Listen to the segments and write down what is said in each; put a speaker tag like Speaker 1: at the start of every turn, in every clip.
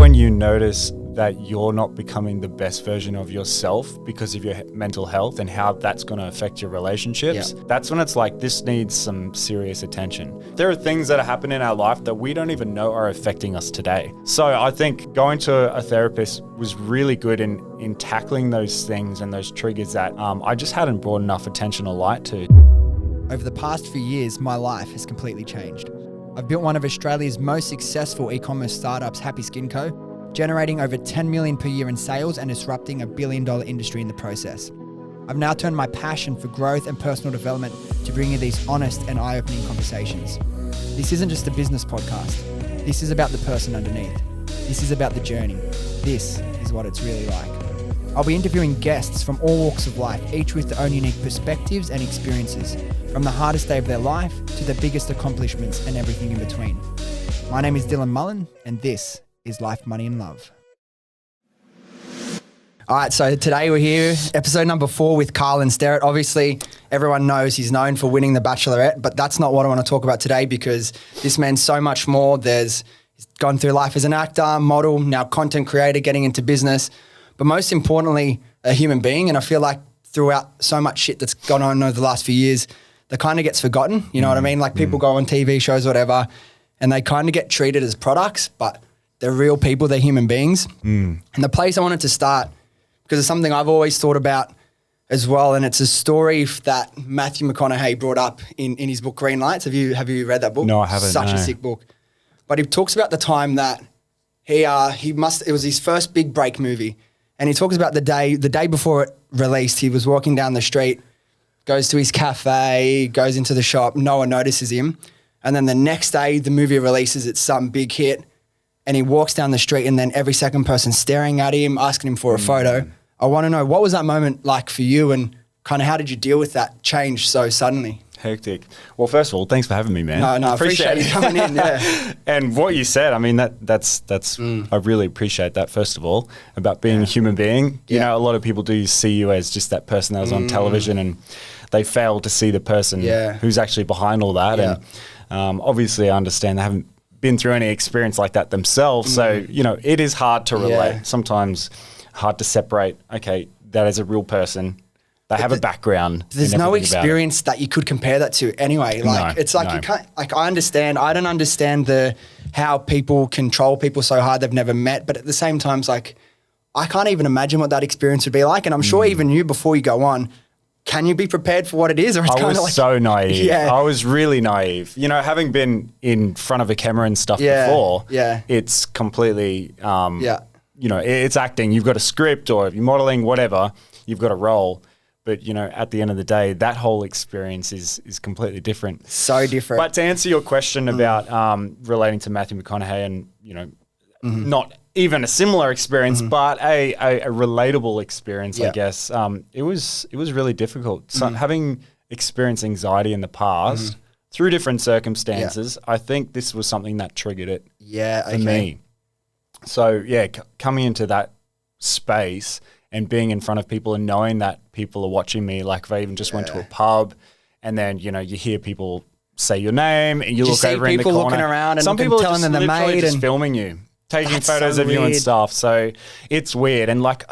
Speaker 1: when you notice that you're not becoming the best version of yourself because of your mental health and how that's going to affect your relationships, that's when it's like, this needs some serious attention. There are things that happen in our life that we don't even know are affecting us today. So I think going to a therapist was really good in tackling those things and those triggers that I just hadn't brought enough attention or light to.
Speaker 2: Over the past few years, my life has completely changed. I've built one of Australia's most successful e-commerce startups, Happy Skin Co., generating over 10 million per year in sales and disrupting $1 billion industry in the process. I've now turned my passion for growth and personal development to bring you these honest and eye-opening conversations. This isn't just a business podcast. This is about the person underneath. This is about the journey. This is what it's really like. I'll be interviewing guests from all walks of life, each with their own unique perspectives and experiences, from the hardest day of their life to the biggest accomplishments and everything in between. My name is Mullan, and this is Life, Money and Love. All right, so today we're here, episode number 4 with Carlin Sterritt. Obviously, everyone knows he's known for winning the Bachelorette, but that's not what I want to talk about today because this man's so much more. He's gone through life as an actor, model, now content creator, getting into business, but most importantly, a human being. And I feel like throughout so much shit that's gone on over the last few years, that kind of gets forgotten. You know what I mean? Like people go on TV shows, whatever, and they kind of get treated as products, but they're real people, they're human beings. And the place I wanted to start, because it's something I've always thought about as well, and it's a story that Matthew McConaughey brought up in his book Green Lights. Have you read that book?
Speaker 1: No, I haven't.
Speaker 2: Such a sick book. But he talks about the time that it was his first big break movie, and he talks about the day before it released. He was walking down the street, goes to his cafe, goes into the shop, no one notices him, and then the next day the movie releases, it's some big hit. And he walks down the street and then every second person staring at him, asking him for a photo. I want to know, what was that moment like for you and kind of how did you deal with that change so suddenly?
Speaker 1: Hectic. Well, first of all, thanks for having me, man.
Speaker 2: No, I appreciate you coming in, yeah.
Speaker 1: And what you said, I mean, that's I really appreciate that, first of all, about being a human being. You know, a lot of people do see you as just that person that was on television and they fail to see the person who's actually behind all that. And obviously I understand they haven't been through any experience like that themselves. So, you know, it is hard to relate. Sometimes hard to separate, okay, that is a real person. They have a background.
Speaker 2: There's no experience that you could compare that to anyway. Like, it's like you can't, like I don't understand how people control people so hard they've never met. But at the same time, it's like, I can't even imagine what that experience would be like. And I'm sure even you, before you go on, can you be prepared for what it is? Or it's
Speaker 1: I was
Speaker 2: like,
Speaker 1: so naive. Yeah. I was really naive. You know, having been in front of a camera and stuff before, it's completely, you know, it's acting. You've got a script, or if you're modeling, whatever, you've got a role. But, you know, at the end of the day, that whole experience is completely different.
Speaker 2: So different.
Speaker 1: But to answer your question about relating to Matthew McConaughey and, you know, not even a similar experience, but a relatable experience, I guess. It was really difficult. So having experienced anxiety in the past through different circumstances, I think this was something that triggered it for me. So coming into that space and being in front of people and knowing that people are watching me, like if I even just went to a pub and then, you know, you hear people say your name and you look over in the corner.
Speaker 2: People looking around and
Speaker 1: some people
Speaker 2: telling them they're made
Speaker 1: and filming you, taking photos of you and stuff. So it's weird. And like,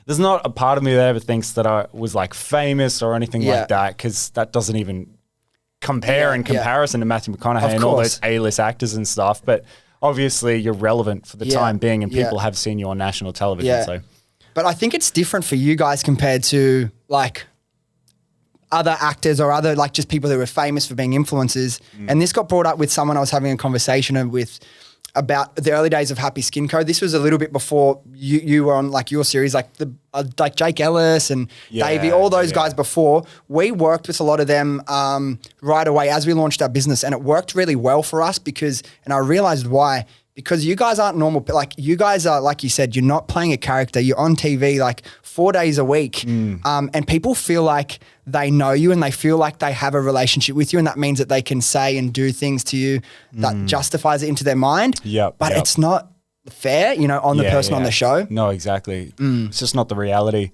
Speaker 1: there's not a part of me that ever thinks that I was like famous or anything like that, because that doesn't even compare in comparison to Matthew McConaughey and all those A-list actors and stuff. But obviously you're relevant for the time being and people have seen you on national television. So.
Speaker 2: But I think it's different for you guys compared to like other actors or other like just people who were famous for being influencers. And this got brought up with someone I was having a conversation with about the early days of Happy Skin Co. This was a little bit before you were on like your series, like like Jake Ellis and Davey, all those guys before. We worked with a lot of them right away as we launched our business, and it worked really well for us because I realized why. Because you guys aren't normal. Like you guys are, like you said, you're not playing a character. You're on TV like 4 days a week. And people feel like they know you and they feel like they have a relationship with you. And that means that they can say and do things to you that justifies it into their mind. But it's not fair, you know, on the person on the show.
Speaker 1: No, exactly. It's just not the reality.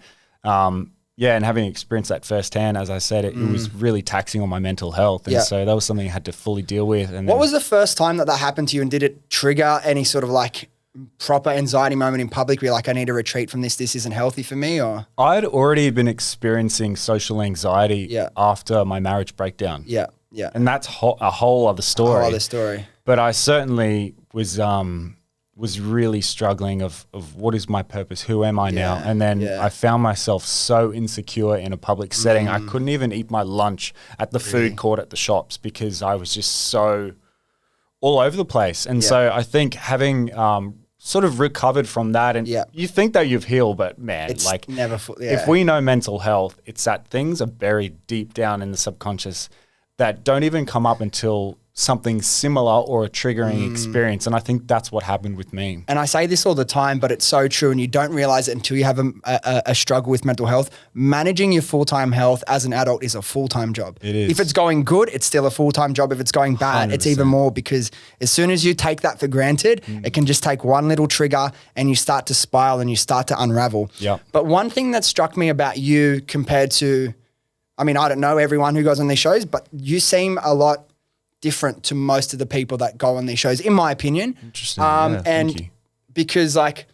Speaker 1: And having experienced that firsthand, as I said, it was really taxing on my mental health. And so that was something I had to fully deal with. And
Speaker 2: what was the first time that happened to you, and did it trigger any sort of like proper anxiety moment in public where you're like, I need to retreat from this. This isn't healthy for me? Or
Speaker 1: I'd already been experiencing social anxiety after my marriage breakdown.
Speaker 2: Yeah, yeah.
Speaker 1: And that's a whole other story.
Speaker 2: A whole other story.
Speaker 1: But I certainly was really struggling of what is my purpose? Who am I now? And then I found myself so insecure in a public setting. I couldn't even eat my lunch at the food court at the shops because I was just so all over the place. And so I think having sort of recovered from that, and you think that you've healed, but man,
Speaker 2: it's
Speaker 1: like
Speaker 2: never
Speaker 1: if we know mental health, it's that things are buried deep down in the subconscious that don't even come up until something similar or a triggering experience. And I think that's what happened with me.
Speaker 2: And I say this all the time, but it's so true, and you don't realize it until you have a struggle with mental health. Managing your full-time health as an adult is a full-time job.
Speaker 1: It is.
Speaker 2: If it's going good, it's still a full-time job. If it's going bad, 100%. It's even more, because as soon as you take that for granted, it can just take one little trigger and you start to spiral and you start to unravel.
Speaker 1: Yep.
Speaker 2: But one thing that struck me about you compared to, I mean, I don't know everyone who goes on these shows, but you seem a lot different to most of the people that go on these shows, in my opinion.
Speaker 1: Interesting.
Speaker 2: And
Speaker 1: thank you.
Speaker 2: because like,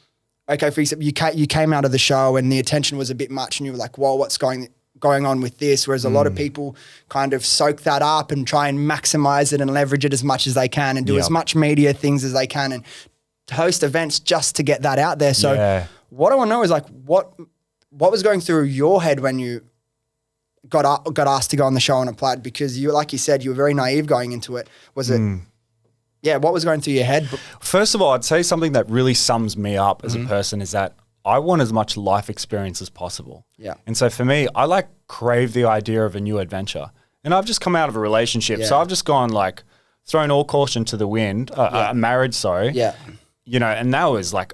Speaker 2: okay, for example, you came out of the show and the attention was a bit much and you were like, whoa, what's going on with this? Whereas a lot of people kind of soak that up and try and maximize it and leverage it as much as they can and do as much media things as they can and host events just to get that out there. So what I want to know is like, what was going through your head when you got asked to go on the show and applied? Because you, like you said, you were very naive going into it. Was it, what was going through your head?
Speaker 1: First of all, I'd say something that really sums me up as a person is that I want as much life experience as possible.
Speaker 2: Yeah.
Speaker 1: And so for me, I like crave the idea of a new adventure. And I've just come out of a relationship. So I've just gone like thrown all caution to the wind, marriage, sorry.
Speaker 2: Yeah.
Speaker 1: You know, and that was like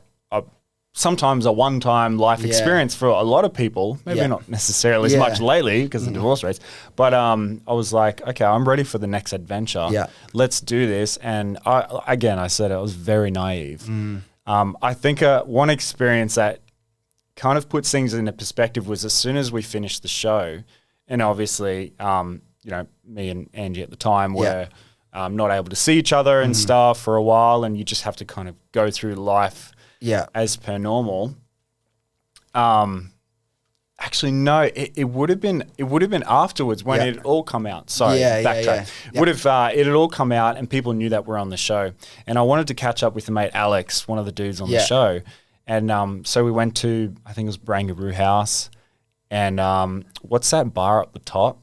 Speaker 1: sometimes a one-time life experience for a lot of people, maybe not necessarily as much lately because of divorce rates, but I was like, okay, I'm ready for the next adventure.
Speaker 2: Yeah.
Speaker 1: Let's do this. And I said I was very naive. I think one experience that kind of puts things into perspective was as soon as we finished the show, and obviously, you know, me and Angie at the time were not able to see each other and stuff for a while, and you just have to kind of go through life as per normal. Actually, no, it would have been afterwards when it had all come out. Sorry, backtrack. It had all come out and people knew that we're on the show. And I wanted to catch up with the mate Alex, one of the dudes on the show. And so we went to, I think it was Brangaroo House. And what's that bar up the top?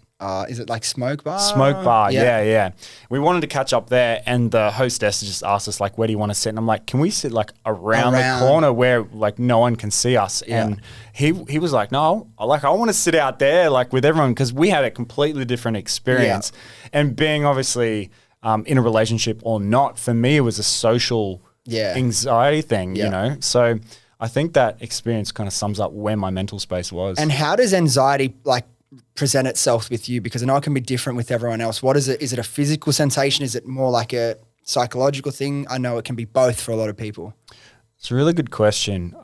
Speaker 2: Is it like Smoke Bar?
Speaker 1: Smoke Bar, yeah. We wanted to catch up there, and the hostess just asked us, like, where do you want to sit? And I'm like, can we sit, like, around the corner where, like, no one can see us? And he was like, no, I want to sit out there, like, with everyone, because we had a completely different experience. And being, obviously, in a relationship or not, for me, it was a social anxiety thing, you know? So I think that experience kind of sums up where my mental space was.
Speaker 2: And how does anxiety, like, present itself with you? Because I know it can be different with everyone else. What is it? Is it a physical sensation? Is it more like a psychological thing? I know it can be both for a lot of people.
Speaker 1: It's a really good question.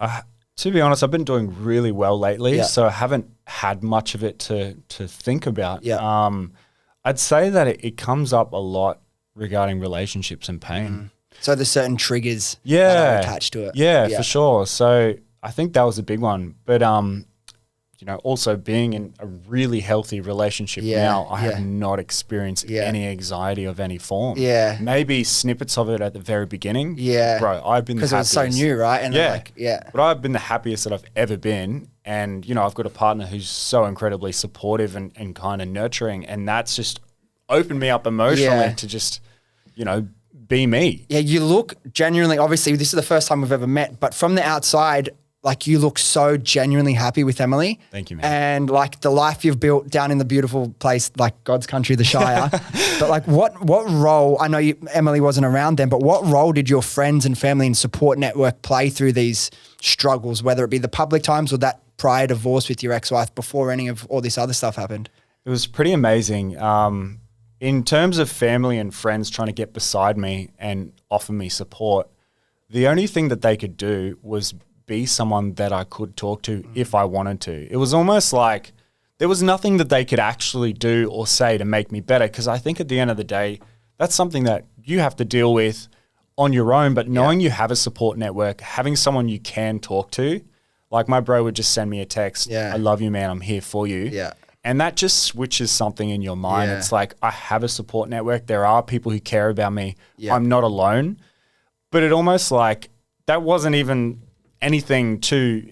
Speaker 1: To be honest, I've been doing really well lately, so I haven't had much of it to think about. I'd say that it comes up a lot regarding relationships and pain.
Speaker 2: So there's certain triggers that are attached to it.
Speaker 1: Yeah, for sure. So I think that was a big one. But you know, also being in a really healthy relationship now, I have not experienced any anxiety of any form. Maybe snippets of it at the very beginning. Bro, I've been the happiest.
Speaker 2: Because it was so new, right? And
Speaker 1: But I've been the happiest that I've ever been. And, you know, I've got a partner who's so incredibly supportive and kind of nurturing. And that's just opened me up emotionally to just, you know, be me.
Speaker 2: Yeah, you look genuinely, obviously, this is the first time we've ever met, but from the outside, like, you look so genuinely happy with Emily.
Speaker 1: Thank you, man.
Speaker 2: And like the life you've built down in the beautiful place, like God's country, the Shire. But like what role, I know Emily wasn't around then, but what role did your friends and family and support network play through these struggles, whether it be the public times or that prior divorce with your ex-wife before any of all this other stuff happened?
Speaker 1: It was pretty amazing. In terms of family and friends trying to get beside me and offer me support, the only thing that they could do was be someone that I could talk to if I wanted to. It was almost like there was nothing that they could actually do or say to make me better, because I think at the end of the day, that's something that you have to deal with on your own, but knowing you have a support network, having someone you can talk to, like my bro would just send me a text. I love you, man. I'm here for you. And that just switches something in your mind. It's like, I have a support network. There are people who care about me. I'm not alone. But it almost like that wasn't even anything too,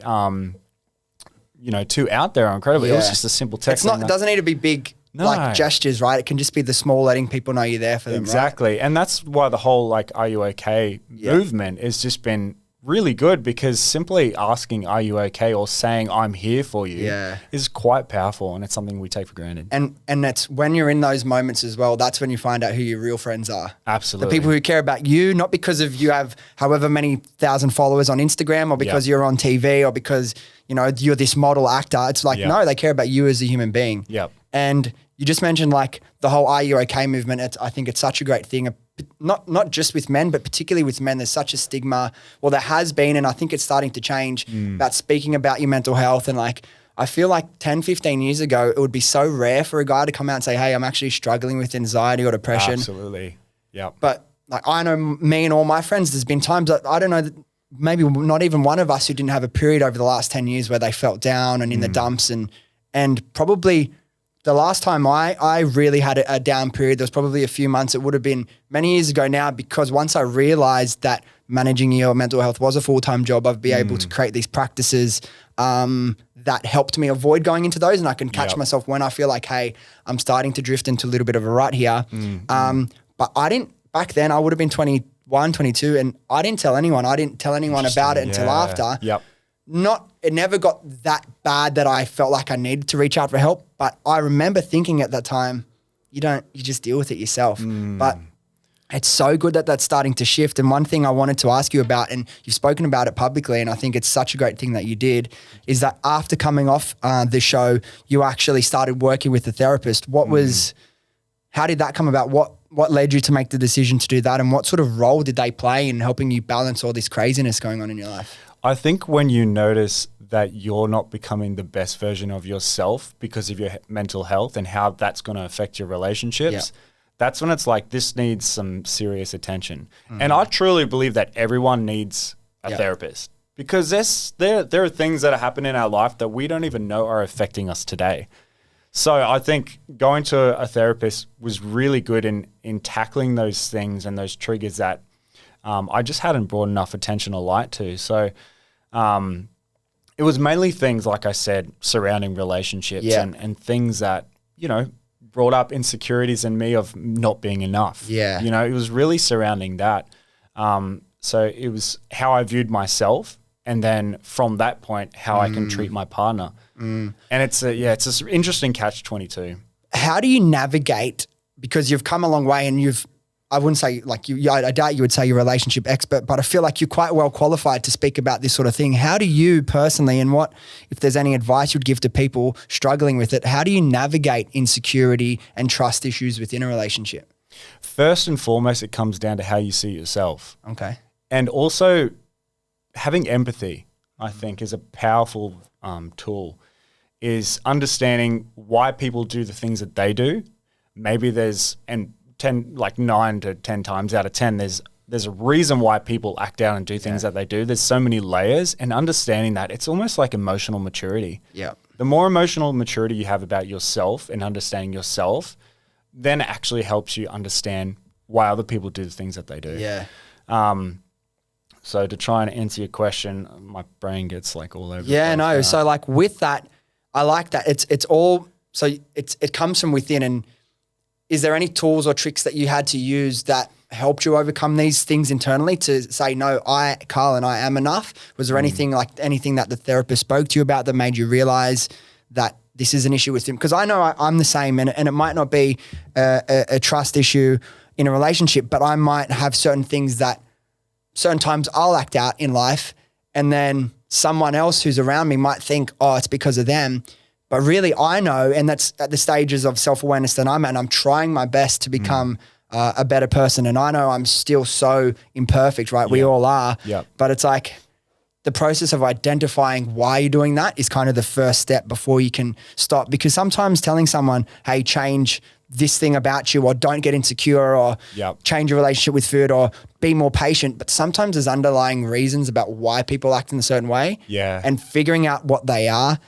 Speaker 1: too out there or incredible. It was just a simple text.
Speaker 2: It doesn't need to be big like gestures, right? It can just be the small, letting people know you're there for them.
Speaker 1: Exactly.
Speaker 2: Right?
Speaker 1: And that's why the whole like, are you okay movement has just been really good, because simply asking, are you okay, or saying I'm here for you is quite powerful, and it's something we take for granted.
Speaker 2: And that's when you're in those moments as well, that's when you find out who your real friends are.
Speaker 1: Absolutely.
Speaker 2: The people who care about you, not because of you have however many thousand followers on Instagram, or because you're on TV, or because, you're this model actor. It's like, no, they care about you as a human being. And you just mentioned like the whole "Are you okay" movement. I think it's such a great thing. Not just with men, but particularly with men. There's such a stigma. Well, there has been, and I think it's starting to change, about speaking about your mental health. And like, I feel like 10, 15 years ago, it would be so rare for a guy to come out and say, hey, I'm actually struggling with anxiety or depression.
Speaker 1: Absolutely. Yep.
Speaker 2: But like, I know me and all my friends, there's been times that I don't know, maybe not even one of us who didn't have a period over the last 10 years where they felt down and in the dumps, and probably the last time I really had a down period, there was probably a few months. It would have been many years ago now, because once I realized that managing your mental health was a full-time job, I'd be able to create these practices that helped me avoid going into those, and I can catch myself when I feel like, hey, I'm starting to drift into a little bit of a rut here. But I didn't, back then I would have been 21, 22, and I didn't tell anyone. I didn't tell anyone about it until after. It never got that bad that I felt like I needed to reach out for help. But I remember thinking at that time, you just deal with it yourself. But it's so good that that's starting to shift. And one thing I wanted to ask you about, and you've spoken about it publicly, and I think it's such a great thing that you did, is that after coming off the show, you actually started working with a therapist. How did that come about? What led you to make the decision to do that? And what sort of role did they play in helping you balance all this craziness going on in your life?
Speaker 1: I think when you notice that you're not becoming the best version of yourself because of your mental health and how that's going to affect your relationships, that's when it's like, this needs some serious attention. And I truly believe that everyone needs a therapist, because there are things that happen in our life that we don't even know are affecting us today. So I think going to a therapist was really good in tackling those things and those triggers that I just hadn't brought enough attention or light to. So it was mainly things, like I said, surrounding relationships and things that, brought up insecurities in me of not being enough. It was really surrounding that. So it was how I viewed myself, and then from that point, how I can treat my partner. And it's an interesting catch-22.
Speaker 2: How do you navigate, because you've come a long way and I wouldn't say like I doubt you would say you're a relationship expert, but I feel like you're quite well qualified to speak about this sort of thing. How do you personally, and if there's any advice you'd give to people struggling with it, how do you navigate insecurity and trust issues within a relationship?
Speaker 1: First and foremost, it comes down to how you see yourself.
Speaker 2: Okay.
Speaker 1: And also having empathy, I think, is a powerful tool, is understanding why people do the things that they do. Maybe there's, 9 to 10 times out of 10, there's a reason why people act out and do things that they do. There's so many layers, and understanding that, it's almost like emotional maturity. The more emotional maturity you have about yourself and understanding yourself, then it actually helps you understand why other people do the things that they do. So to try and answer your question, my brain gets like all over.
Speaker 2: So like with that, I like that. It's all, so it comes from within. And is there any tools or tricks that you had to use that helped you overcome these things internally to say, no, Carlin, I am enough? Was there anything that the therapist spoke to you about that made you realize that this is an issue with him? Because I know I'm the same, and it might not be a trust issue in a relationship, but I might have certain things that certain times I'll act out in life, and then someone else who's around me might think, oh, it's because of them. But really I know, and that's at the stages of self-awareness that I'm at, and I'm trying my best to become a better person. And I know I'm still so imperfect, right? We all are. But it's like, the process of identifying why you're doing that is kind of the first step before you can stop. Because sometimes telling someone, hey, change this thing about you, or don't get insecure, or change your relationship with food, or be more patient. But sometimes there's underlying reasons about why people act in a certain way.
Speaker 1: Yeah.
Speaker 2: And figuring out what they are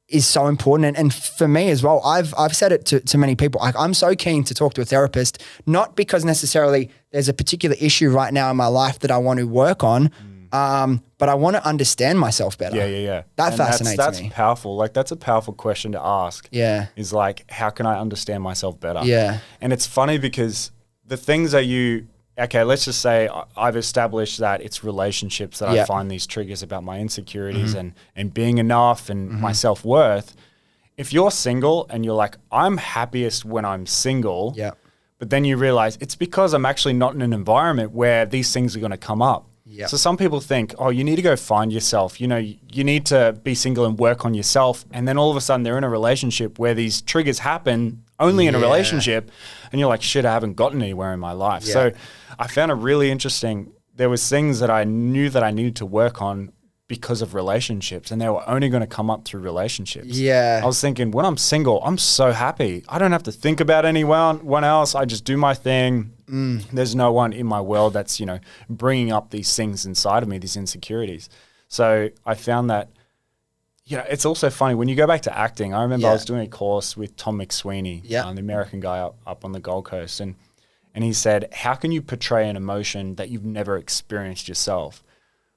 Speaker 2: is so important. And for me as well, I've said it to many people, like, I'm so keen to talk to a therapist, not because necessarily there's a particular issue right now in my life that I want to work on, but I want to understand myself better.
Speaker 1: Yeah.
Speaker 2: That fascinates me.
Speaker 1: That's powerful. Like, that's a powerful question to ask.
Speaker 2: Yeah.
Speaker 1: Is like, how can I understand myself better?
Speaker 2: Yeah.
Speaker 1: And it's funny because the things that okay, let's just say I've established that it's relationships that I find these triggers about my insecurities and being enough and my self-worth. If you're single and you're like, I'm happiest when I'm single, but then you realize it's because I'm actually not in an environment where these things are going to come up. Yep. So some people think, oh, you need to go find yourself. You know, you need to be single and work on yourself. And then all of a sudden they're in a relationship where these triggers happen only in a relationship. And you're like, shit, I haven't gotten anywhere in my life. Yeah. So I found it really interesting. There was things that I knew that I needed to work on because of relationships, and they were only going to come up through relationships.
Speaker 2: Yeah.
Speaker 1: I was thinking, when I'm single, I'm so happy. I don't have to think about anyone else. I just do my thing. There's no one in my world that's, you know, bringing up these things inside of me, these insecurities. So I found that, you know, it's also funny when you go back to acting. I remember I was doing a course with Tom McSweeney, the American guy up on the Gold Coast. And he said, how can you portray an emotion that you've never experienced yourself?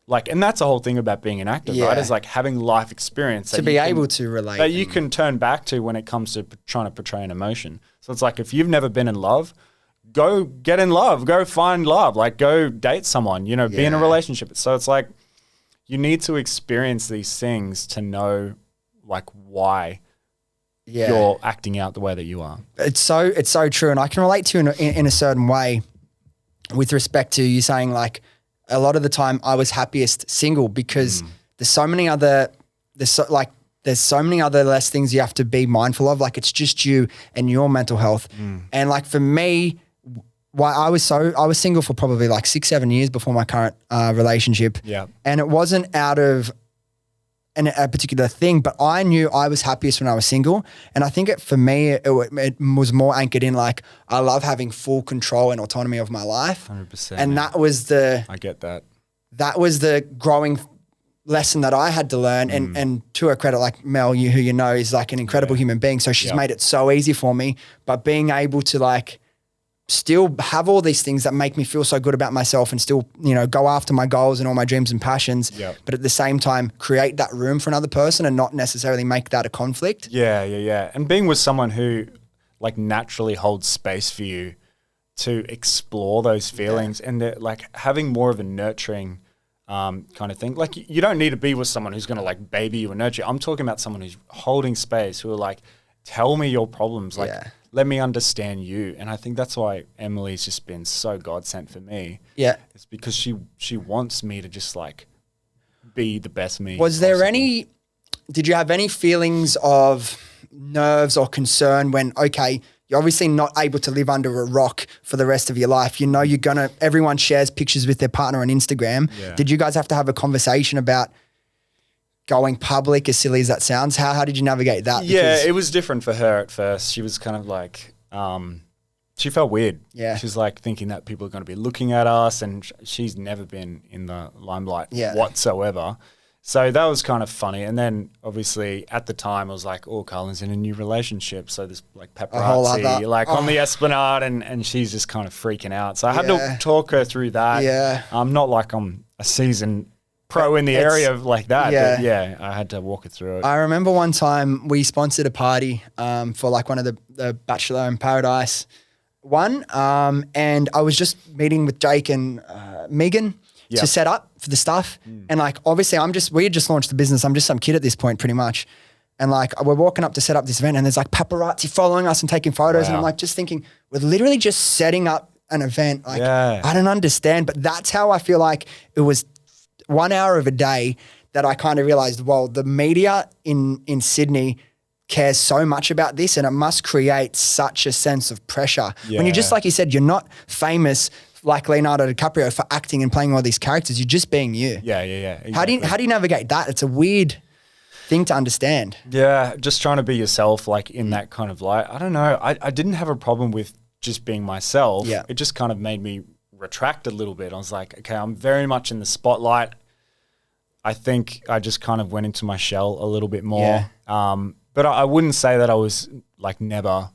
Speaker 1: Like, and that's the whole thing about being an actor, right? Is like having life experience
Speaker 2: to be able to relate,
Speaker 1: that you can turn back to when it comes to trying to portray an emotion. So it's like, if you've never been in love, go get in love, go find love, like go date someone, you know, be in a relationship. So it's like, you need to experience these things to know like why you're acting out the way that you are. It's
Speaker 2: so true. And I can relate to you in a certain way with respect to you saying, like, a lot of the time I was happiest single because there's so many other less things you have to be mindful of. Like, it's just you and your mental health. And like for me, why I was single for probably like 6-7 years before my current relationship.
Speaker 1: Yeah.
Speaker 2: And it wasn't out of a particular thing, but I knew I was happiest when I was single. And I think for me, it was more anchored in like, I love having full control and autonomy of my life.
Speaker 1: 100%.
Speaker 2: And
Speaker 1: I get that.
Speaker 2: That was the growing lesson that I had to learn. And to her credit, like Mel, who you know is like an incredible human being. So she's made it so easy for me, but being able to like still have all these things that make me feel so good about myself and still, you know, go after my goals and all my dreams and passions, but at the same time create that room for another person and not necessarily make that a conflict.
Speaker 1: Yeah. And being with someone who like naturally holds space for you to explore those feelings and like having more of a nurturing kind of thing. Like you don't need to be with someone who's going to like baby you and nurture you. I'm talking about someone who's holding space, who are like, tell me your problems. Like, let me understand you. And I think that's why Emily's just been so God sent for me. Yeah. It's because she wants me to just like be the best me.
Speaker 2: Was there did you have any feelings of nerves or concern when, okay, you're obviously not able to live under a rock for the rest of your life. You know, everyone shares pictures with their partner on Instagram. Yeah. Did you guys have to have a conversation about going public, as silly as that sounds? How did you navigate that?
Speaker 1: Yeah, it was different for her at first. She was kind of like, she felt weird. Yeah. She's like thinking that people are going to be looking at us, and she's never been in the limelight whatsoever. So that was kind of funny. And then obviously at the time I was like, oh, Carlin's in a new relationship. So there's like paparazzi on the Esplanade, and she's just kind of freaking out. So I had to talk her through that. Yeah. Not like I'm a seasoned pro in the area of like that. Yeah. But I had to walk it through it.
Speaker 2: I remember one time we sponsored a party for like one of the Bachelor in Paradise one. And I was just meeting with Jake and Megan to set up for the stuff. And like, obviously we had just launched the business. I'm just some kid at this point pretty much. And like, we're walking up to set up this event and there's like paparazzi following us and taking photos. And I'm like, just thinking, we're literally just setting up an event. Like, I don't understand, but that's how I feel like it was 1 hour of a day that I kind of realized, well, the media in Sydney cares so much about this, and it must create such a sense of pressure. When you just, like you said, you're not famous like Leonardo DiCaprio for acting and playing all these characters. You're just being you.
Speaker 1: Yeah. Exactly.
Speaker 2: How do you navigate that? It's a weird thing to understand.
Speaker 1: Yeah, just trying to be yourself, like in that kind of light. I don't know. I didn't have a problem with just being myself.
Speaker 2: Yeah.
Speaker 1: It just kind of made me retract a little bit. I was like, okay, I'm very much in the spotlight. I think I just kind of went into my shell a little bit more.
Speaker 2: Yeah.
Speaker 1: But I wouldn't say that I was like never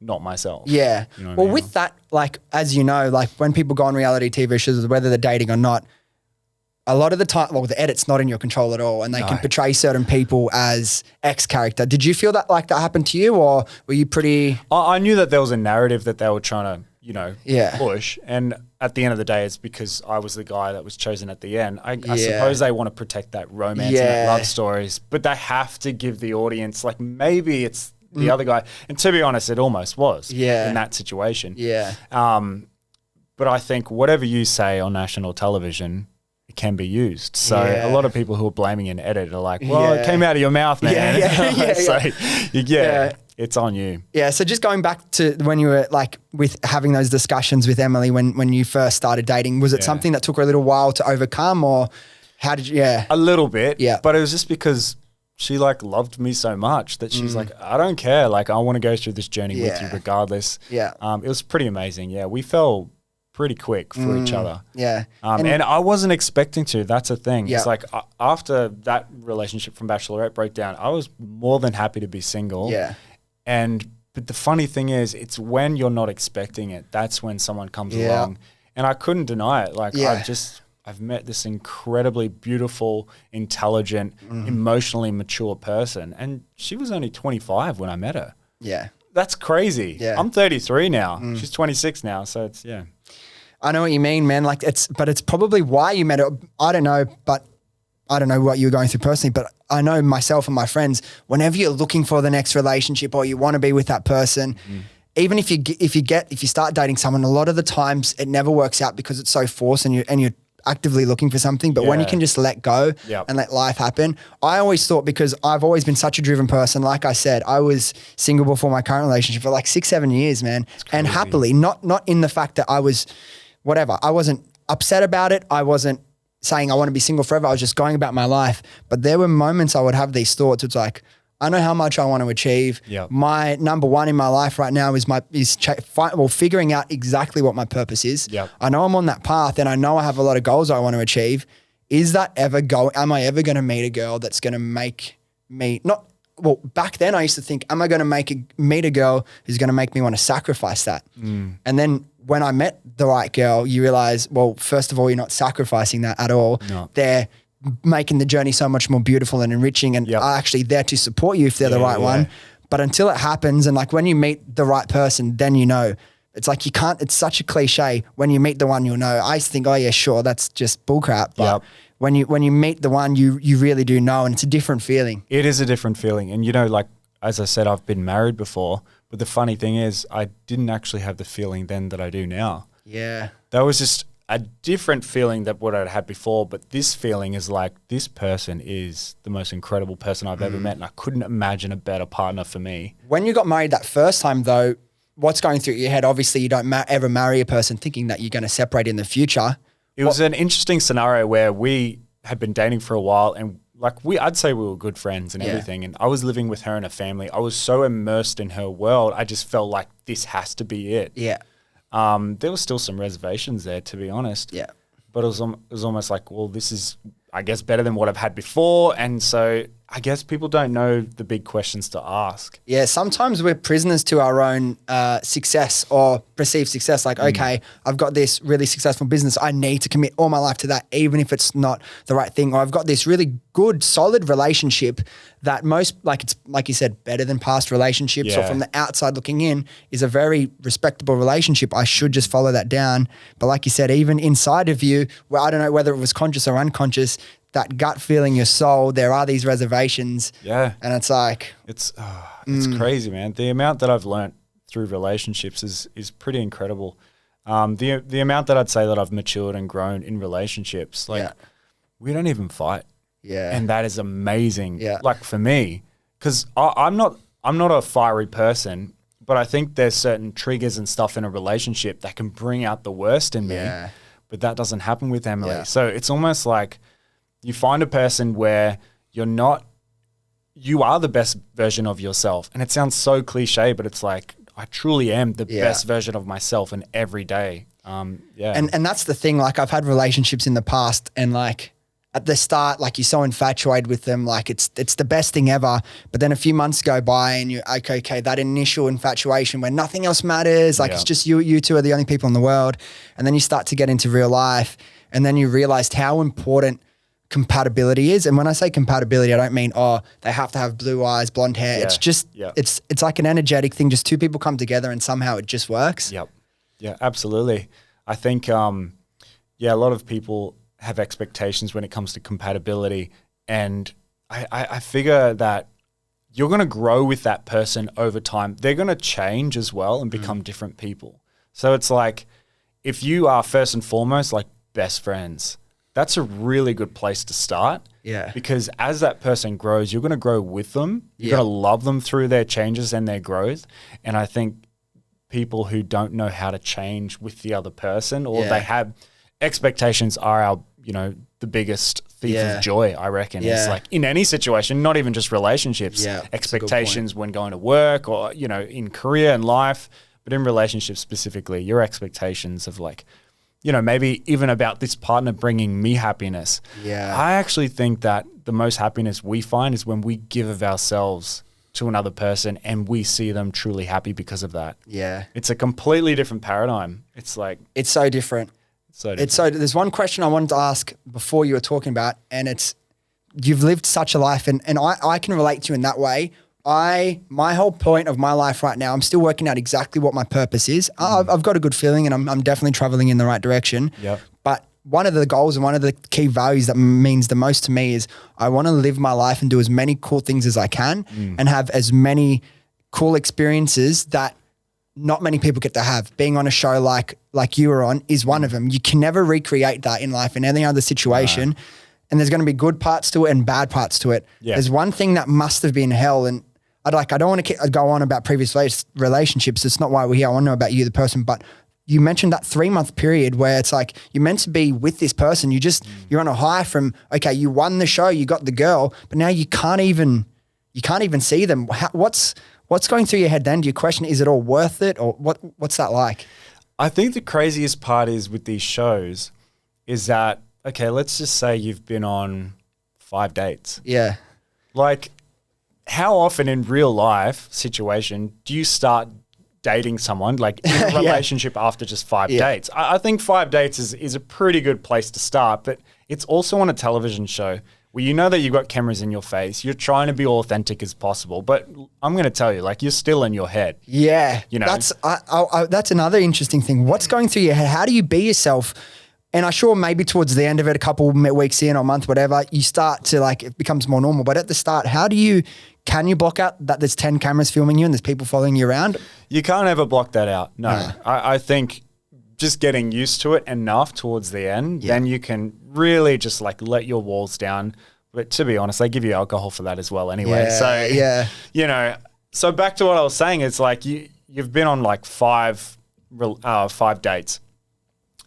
Speaker 1: not myself.
Speaker 2: Yeah.
Speaker 1: You know what I
Speaker 2: Well,
Speaker 1: mean?
Speaker 2: with that, like, as you know, like when people go on reality TV shows, whether they're dating or not, a lot of the time, well, the edit's not in your control at all, and they can portray certain people as X character. Did you feel that like that happened to you, or were you pretty?
Speaker 1: I knew that there was a narrative that they were trying to,
Speaker 2: Yeah.
Speaker 1: push. And at the end of the day, it's because I was the guy that was chosen at the end. I suppose they want to protect that romance and that love stories, but they have to give the audience, like, maybe it's the other guy. And to be honest, it almost was in that situation.
Speaker 2: Yeah.
Speaker 1: But I think whatever you say on national television, it can be used. So a lot of people who are blaming an edit are like, well, it came out of your mouth, man. So it's on you.
Speaker 2: Yeah. So just going back to when you were like with having those discussions with Emily when you first started dating, was it something that took her a little while to overcome, or how did you? Yeah.
Speaker 1: A little bit.
Speaker 2: Yeah.
Speaker 1: But it was just because she like loved me so much that she's like, I don't care. Like, I want to go through this journey with you regardless.
Speaker 2: Yeah.
Speaker 1: It was pretty amazing. Yeah. We fell pretty quick for each other.
Speaker 2: Yeah.
Speaker 1: And I wasn't expecting to. That's a thing.
Speaker 2: Yeah.
Speaker 1: It's like after that relationship from Bachelorette broke down, I was more than happy to be single.
Speaker 2: Yeah.
Speaker 1: But the funny thing is, it's when you're not expecting it, that's when someone comes along. And I couldn't deny it. Like, I've met this incredibly beautiful, intelligent, emotionally mature person. And she was only 25 when I met her.
Speaker 2: Yeah.
Speaker 1: That's crazy.
Speaker 2: Yeah.
Speaker 1: I'm 33 now. She's 26 now. So it's,
Speaker 2: I know what you mean, man. Like it's probably why you met her. I don't know, but I don't know what you were going through personally, but I know myself and my friends, whenever you're looking for the next relationship or you want to be with that person, even if you start dating someone, a lot of the times it never works out because it's so forced and you're actively looking for something. But when you can just let go and let life happen, I always thought, because I've always been such a driven person. Like I said, I was single before my current relationship for like 6-7 years, man, and happily, not in the fact that I was whatever. I wasn't upset about it. I wasn't saying I want to be single forever. I was just going about my life. But there were moments I would have these thoughts. It's like, I know how much I want to achieve.
Speaker 1: Yep.
Speaker 2: My number one in my life right now is figuring out exactly what my purpose is.
Speaker 1: Yep.
Speaker 2: I know I'm on that path, and I know I have a lot of goals I want to achieve. Am I ever going to meet a girl that's going to make me back then I used to think, am I going to meet a girl who's going to make me want to sacrifice that? And then when I met the right girl, you realize, well, first of all, you're not sacrificing that at all.
Speaker 1: No.
Speaker 2: They're making the journey so much more beautiful and enriching, and are actually there to support you if they're the right one. But until it happens, and like when you meet the right person, then you know. It's like it's such a cliche. When you meet the one, you'll know. I used to think, oh yeah, sure, that's just bullcrap. But when you meet the one, you really do know, and it's a different feeling.
Speaker 1: It is a different feeling. And like, as I said, I've been married before, but the funny thing is I didn't actually have the feeling then that I do now.
Speaker 2: Yeah.
Speaker 1: That was just a different feeling than what I'd had before. But this feeling is like, this person is the most incredible person I've ever met. And I couldn't imagine a better partner for me.
Speaker 2: When you got married that first time though, what's going through your head? Obviously you don't ever marry a person thinking that you're going to separate in the future.
Speaker 1: It was an interesting scenario where we had been dating for a while, and like I'd say we were good friends and everything. And I was living with her and her family. I was so immersed in her world. I just felt like this has to be it.
Speaker 2: Yeah.
Speaker 1: There was still some reservations there, to be honest.
Speaker 2: Yeah.
Speaker 1: But it was almost like, well, this is, I guess, better than what I've had before. And so I guess people don't know the big questions to ask.
Speaker 2: Yeah, sometimes we're prisoners to our own success or perceived success. Like, okay, I've got this really successful business. I need to commit all my life to that, even if it's not the right thing. Or I've got this really good, solid relationship that it's like you said, better than past relationships, or from the outside looking in, is a very respectable relationship. I should just follow that down. But like you said, even inside of you, I don't know whether it was conscious or unconscious, that gut feeling, your soul, there are these reservations.
Speaker 1: Yeah.
Speaker 2: And it's like...
Speaker 1: It's crazy, man. The amount that I've learnt through relationships is pretty incredible. The amount that I'd say that I've matured and grown in relationships, we don't even fight.
Speaker 2: Yeah.
Speaker 1: And that is amazing.
Speaker 2: Yeah.
Speaker 1: Like for me, because I'm not a fiery person, but but I think there's certain triggers and stuff in a relationship that can bring out the worst in me. But that doesn't happen with Emily.
Speaker 2: Yeah.
Speaker 1: So it's almost like you find a person where you are the best version of yourself. And it sounds so cliche, but it's like, I truly am the best version of myself in every day. And
Speaker 2: that's the thing. Like, I've had relationships in the past, and like at the start, like, you're so infatuated with them, like it's the best thing ever. But then a few months go by and you're like, okay, that initial infatuation where nothing else matters, like it's just you two are the only people in the world. And then you start to get into real life, and then you realized how important compatibility is. And when I say compatibility, I don't mean, they have to have blue eyes, blonde hair. It's just, it's like an energetic thing. Just two people come together and somehow it just works.
Speaker 1: Yep. Yeah, absolutely. I think, a lot of people have expectations when it comes to compatibility. And I figure that you're going to grow with that person over time. They're going to change as well and become different people. So it's like, if you are first and foremost like best friends, that's a really good place to start.
Speaker 2: Yeah.
Speaker 1: Because as that person grows, you're going to grow with them. You're going to love them through their changes and their growth. And I think people who don't know how to change with the other person, or they have expectations, are the biggest thief of joy, I reckon. It's like in any situation, not even just relationships, expectations when going to work or, in career and life, but in relationships specifically, your expectations of like, maybe even about this partner bringing me happiness.
Speaker 2: Yeah.
Speaker 1: I actually think that the most happiness we find is when we give of ourselves to another person and we see them truly happy because of that.
Speaker 2: Yeah.
Speaker 1: It's a completely different paradigm. It's like...
Speaker 2: It's so different. There's one question I wanted to ask before you were talking about, and it's, you've lived such a life, and I can relate to you in that way. My whole point of my life right now, I'm still working out exactly what my purpose is. I've got a good feeling, and I'm definitely traveling in the right direction.
Speaker 1: Yep.
Speaker 2: But one of the goals and one of the key values that means the most to me is I want to live my life and do as many cool things as I can and have as many cool experiences that not many people get to have. Being on a show like you were on is one of them. You can never recreate that in life in any other situation. No. And there's going to be good parts to it and bad parts to it. Yeah. There's one thing that must have been hell, and I don't want to go on about previous relationships. It's not why we're here. I want to know about you, the person. But you mentioned that 3-month period where it's like you're meant to be with this person. You're on a high from, okay, you won the show, you got the girl, but now you can't even see them. What's going through your head then? Do you question, is it all worth it, or what's that like?
Speaker 1: I think the craziest part is with these shows is that, okay, let's just say you've been on 5 dates.
Speaker 2: Yeah.
Speaker 1: Like, how often in real life situation do you start dating someone, like in a relationship after just 5 dates? I think 5 dates is a pretty good place to start, but it's also on a television show where you know that you've got cameras in your face. You're trying to be authentic as possible, but I'm going to tell you, like, you're still in your head.
Speaker 2: Yeah. That's another interesting thing. What's going through your head? How do you be yourself? And I'm sure maybe towards the end of it, a couple weeks in or month, whatever, you start to like, it becomes more normal. But at the start, can you block out that there's 10 cameras filming you and there's people following you around?
Speaker 1: You can't ever block that out. No. I think just getting used to it enough towards the end, then you can really just like let your walls down. But to be honest, they give you alcohol for that as well anyway. So back to what I was saying, it's like you've been on like 5 dates,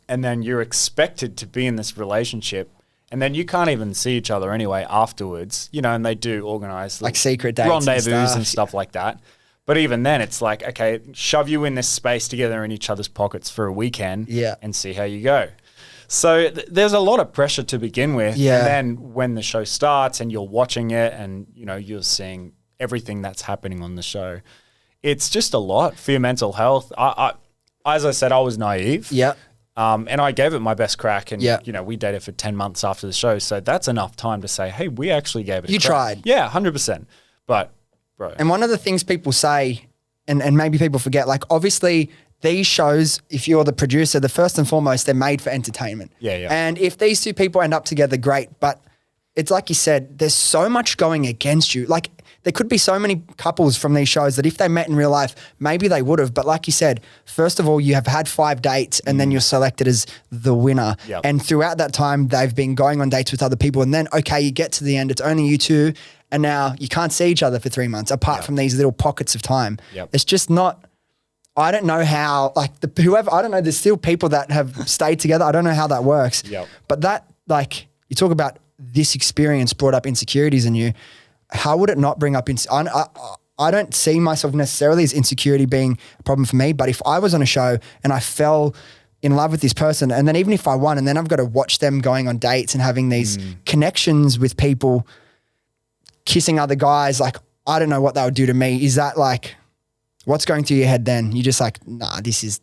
Speaker 1: and then you're expected to be in this relationship, and then you can't even see each other anyway afterwards, and they do organize
Speaker 2: like secret dates,
Speaker 1: rendezvous and stuff like that. But even then, it's like, okay, shove you in this space together in each other's pockets for a weekend and see how you go. So there's a lot of pressure to begin with. Yeah. And then when the show starts and you're watching it and, you're seeing everything that's happening on the show, it's just a lot for your mental health. As I said, I was naive.
Speaker 2: Yeah.
Speaker 1: And I gave it my best crack, and we dated for 10 months after the show. So that's enough time to say, hey, we actually gave it a crack. You tried. Yeah, 100%. But, bro.
Speaker 2: And one of the things people say, and maybe people forget, like obviously these shows, if you're the producer, the first and foremost, they're made for entertainment.
Speaker 1: Yeah.
Speaker 2: And if these two people end up together, great. But it's like you said, there's so much going against you. Like there could be so many couples from these shows that if they met in real life, maybe they would have. But like you said, first of all, you have had 5 dates and then you're selected as the winner.
Speaker 1: Yep.
Speaker 2: And throughout that time, they've been going on dates with other people. And then, okay, you get to the end, it's only you two. And now you can't see each other for 3 months apart from these little pockets of time.
Speaker 1: Yep.
Speaker 2: It's just not I don't know how, like whoever, I don't know, there's still people that have stayed together. I don't know how that works.
Speaker 1: Yep.
Speaker 2: But that, like, you talk about this experience brought up insecurities in you. How would it not bring up, I don't see myself necessarily as insecurity being a problem for me, but if I was on a show and I fell in love with this person, and then even if I won, and then I've got to watch them going on dates and having these connections with people, kissing other guys, like, I don't know what that would do to me. Is that like, what's going through your head then? You're just like, nah, this is...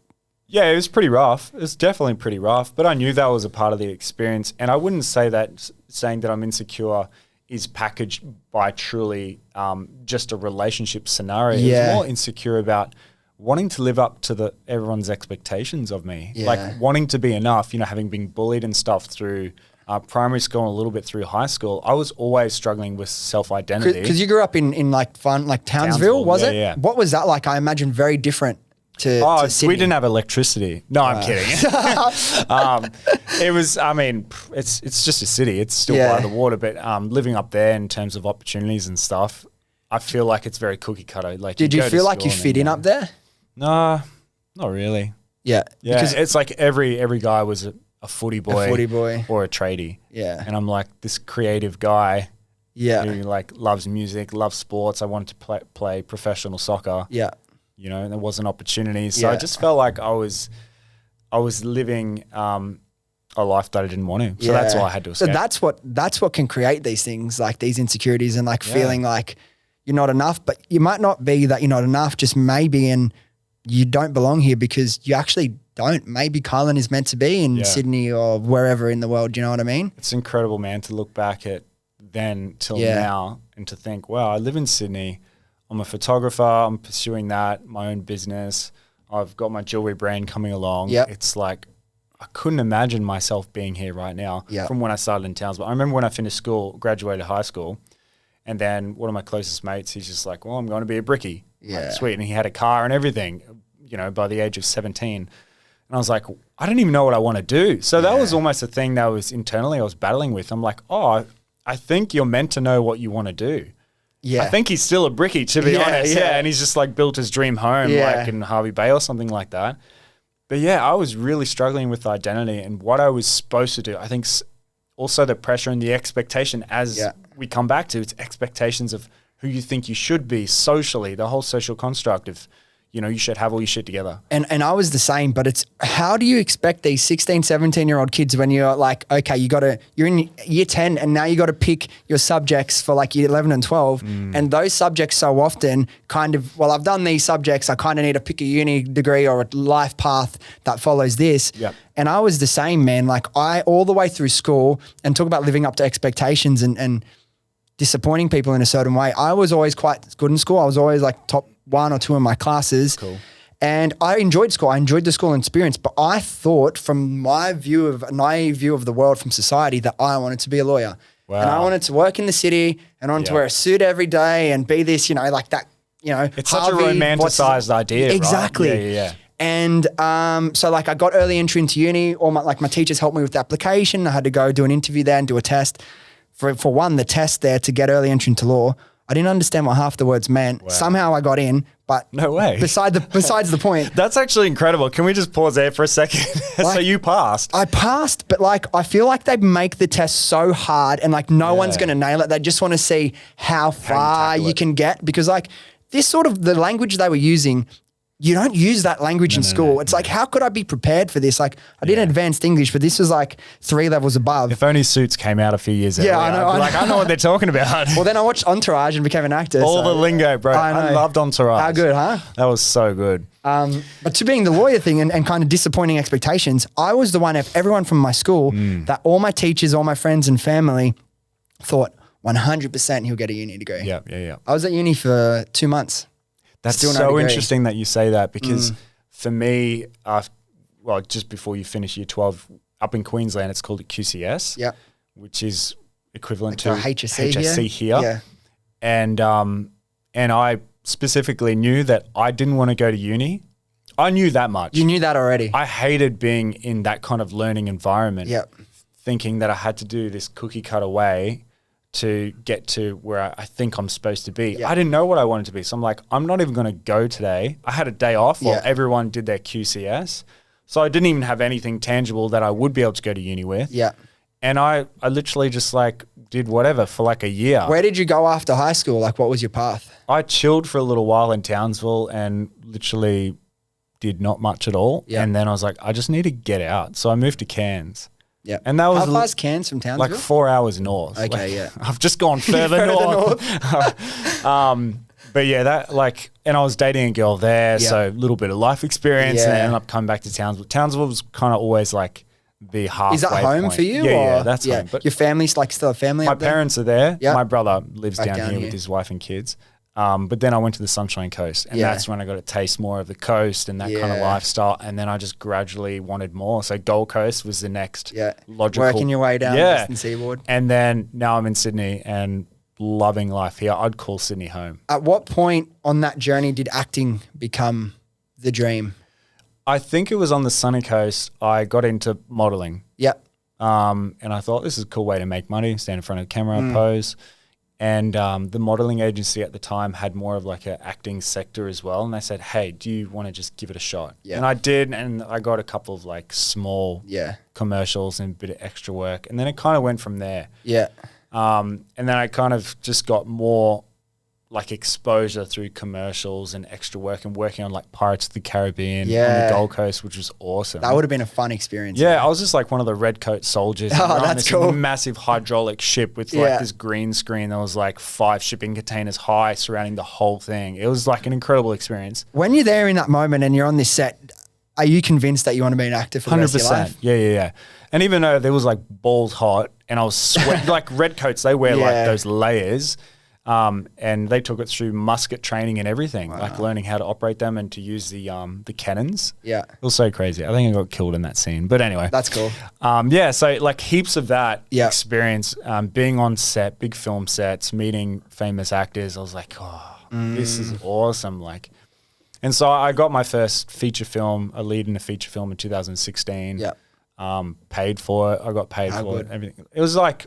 Speaker 1: Yeah, it was pretty rough. It was definitely pretty rough, but I knew that was a part of the experience. And I wouldn't say that saying that I'm insecure is packaged by truly just a relationship scenario.
Speaker 2: Yeah.
Speaker 1: It's more insecure about wanting to live up to everyone's expectations of me.
Speaker 2: Yeah.
Speaker 1: Like wanting to be enough, you know, having been bullied and stuff through primary school and a little bit through high school. I was always struggling with self-identity.
Speaker 2: Because you grew up in like Townsville, was it?
Speaker 1: Yeah.
Speaker 2: What was that like? I imagine very different to Sydney.
Speaker 1: We didn't have electricity. No, I'm kidding. It was, I mean, it's just a city. It's still by the water, but living up there in terms of opportunities and stuff, I feel like it's very cookie cutter. Like,
Speaker 2: did you feel like you fit in up there?
Speaker 1: No, not really.
Speaker 2: Yeah.
Speaker 1: Yeah, because it's like every guy was a footy boy or a tradie.
Speaker 2: Yeah.
Speaker 1: And I'm like this creative guy
Speaker 2: Yeah.
Speaker 1: who like loves music, loves sports. I wanted to play professional soccer.
Speaker 2: Yeah.
Speaker 1: You know, and there wasn't opportunities. So I just felt like I was living a life that I didn't want to. So that's why I had to escape.
Speaker 2: So that's what can create these things, like these insecurities and like feeling like you're not enough, but you might not be that you're not enough, just maybe, and you don't belong here because you actually don't. Maybe Carlin is meant to be in Sydney or wherever in the world. Do you know what I mean?
Speaker 1: It's incredible, man, to look back at then till now and to think, wow, I live in Sydney. I'm a photographer. I'm pursuing that, my own business. I've got my jewelry brand coming along.
Speaker 2: Yep.
Speaker 1: It's like I couldn't imagine myself being here right now from when I started in Townsville. I remember when I finished school, graduated high school, and then one of my closest mates, he's just like, well, I'm going to be a brickie.
Speaker 2: Yeah.
Speaker 1: Like, sweet. And he had a car and everything, you know, by the age of 17. And I was like, I don't even know what I want to do. So that was almost a thing that was internally I was battling with. I'm like, oh, I think you're meant to know what you want to do. Yeah. I think he's still a brickie, to be honest. Yeah. And he's just like built his dream home like in Harvey Bay or something like that. But yeah, I was really struggling with identity and what I was supposed to do. I think also the pressure and the expectation as we come back to, it's expectations of who you think you should be socially, the whole social construct of, you know, you should have all your shit together. And I was the same, but it's how do you expect these 16, 17-year-old kids when you're like, okay, you're in year 10 and now you got to pick your subjects for like year 11 and 12. And those subjects so often kind of, well, I've done these subjects. I kind of need to pick a uni degree or a life path that follows this. Yep. And I was the same, man. Like all the way through school and talk about living up to expectations and disappointing people in a certain way. I was always quite good in school. I was always like top 1 or 2 in my classes. Cool. And I enjoyed school. I enjoyed the school experience, but I thought from my naive view of the world from society that I wanted to be a lawyer. Wow. And I wanted to work in the city and I wanted to wear a suit every day and be this, you know, like that, you know. It's Harvey, such a romanticized idea, exactly. Right? Yeah. And so like I got early entry into uni. All my teachers helped me with the application. I had to go do an interview there and do a test. For one, the test there to get early entry into law, I didn't understand what half the words meant. Wow. Somehow I got in, but no way. Besides the point. That's actually incredible. Can we just pause there for a second? So you passed. I passed, but like I feel like they make the test so hard and like no one's going to nail it. They just want to see how far you can get because like this sort of the language they were using, you don't use that language in school. It's like, how could I be prepared for this? Like, I did advanced English, but this was like 3 levels above. If only Suits came out a few years earlier. I know. I know what they're talking about. Well, then I watched Entourage and became an actor. All the lingo, bro. I loved Entourage. How good, huh? That was so good. But to being the lawyer thing and kind of disappointing expectations, I was the one of everyone from my school that all my teachers, all my friends and family thought 100% he'll get a uni degree. Yeah. I was at uni for 2 months. That's so interesting that you say that because for me, just before you finish year 12, up in Queensland, it's called a QCS, which is equivalent to HSC here. Yeah. And I specifically knew that I didn't want to go to uni. I knew that much. You knew that already. I hated being in that kind of learning environment, thinking that I had to do this cookie cutter way to get to where I think I'm supposed to be.
Speaker 2: Yeah.
Speaker 1: I didn't know what I wanted to be. So I'm like, I'm not even going to go today. I had a day off while
Speaker 2: Yeah.
Speaker 1: everyone did their QCS. So I didn't even have anything tangible that I would be able to go to uni with.
Speaker 2: Yeah.
Speaker 1: And I literally just like did whatever for like a year.
Speaker 2: Where did you go after high school? Like, what was your path?
Speaker 1: I chilled for a little while in Townsville and literally did not much at all.
Speaker 2: Yeah.
Speaker 1: And then I was like, I just need to get out. So I moved to Cairns.
Speaker 2: Yeah.
Speaker 1: And that was
Speaker 2: how far is Cairns from Townsville?
Speaker 1: like 4 hours north.
Speaker 2: Okay,
Speaker 1: Like,
Speaker 2: yeah.
Speaker 1: I've just gone further north. But yeah, that like, and I was dating a girl there,
Speaker 2: Yeah.
Speaker 1: so a little bit of life experience, and I
Speaker 2: Yeah.
Speaker 1: ended up coming back to Townsville. Townsville was kind of always like the halfway
Speaker 2: Is that home
Speaker 1: point.
Speaker 2: for you?
Speaker 1: Yeah,
Speaker 2: or?
Speaker 1: that's home. But
Speaker 2: your family's like still a family
Speaker 1: my
Speaker 2: up there?
Speaker 1: parents are there.
Speaker 2: Yeah.
Speaker 1: My brother lives
Speaker 2: Back
Speaker 1: down
Speaker 2: down
Speaker 1: here
Speaker 2: here.
Speaker 1: with his wife and kids. But then I went to the Sunshine Coast, and
Speaker 2: Yeah.
Speaker 1: that's when I got to taste more of the coast and that kind of
Speaker 2: Yeah.
Speaker 1: lifestyle. And then I just gradually wanted more. So Gold Coast was the next logical.
Speaker 2: Working your way down the Western Seaboard.
Speaker 1: And then now I'm in Sydney and loving life here. I'd call Sydney home.
Speaker 2: At what point on that journey did acting become the dream?
Speaker 1: I think it was on the sunny coast. I got into modeling.
Speaker 2: Yep.
Speaker 1: And I thought this is a cool way to make money, stand in front of the camera, pose. And the modeling agency at the time had more of like an acting sector as well. And they said, hey, do you want to just give it a shot?
Speaker 2: Yeah.
Speaker 1: And I did. And I got a couple of like small
Speaker 2: Yeah.
Speaker 1: commercials and a bit of extra work. And then it kind of went from there.
Speaker 2: Yeah.
Speaker 1: And then I kind of just got more like exposure through commercials and extra work and working on like Pirates of the Caribbean on
Speaker 2: Yeah.
Speaker 1: the Gold Coast, which was awesome.
Speaker 2: That would have been a fun experience.
Speaker 1: Yeah, I was just like one of the redcoat soldiers.
Speaker 2: Oh,
Speaker 1: on
Speaker 2: that's
Speaker 1: this
Speaker 2: cool.
Speaker 1: massive hydraulic ship with
Speaker 2: Yeah.
Speaker 1: like this green screen that was like 5 shipping containers high surrounding the whole thing. It was like an incredible experience.
Speaker 2: When you're there in that moment and you're on this set, are you convinced that you want to be an actor for the rest of your life?
Speaker 1: Yeah. And even though there was like balls hot and I was sweating, like redcoats, they wear
Speaker 2: Yeah.
Speaker 1: like those layers. And they took it through musket training and everything, like learning how to operate them and to use the cannons.
Speaker 2: Yeah.
Speaker 1: It was so crazy. I think I got killed in that scene. But anyway.
Speaker 2: That's cool.
Speaker 1: Yeah, so like heaps of that
Speaker 2: Yeah.
Speaker 1: experience, being on set, big film sets, meeting famous actors. I was like, oh, this is awesome. Like, and so I got my first feature film, a lead in a feature film in 2016.
Speaker 2: Yeah.
Speaker 1: Paid for it. I got paid
Speaker 2: How
Speaker 1: for
Speaker 2: good.
Speaker 1: it. Everything. It was like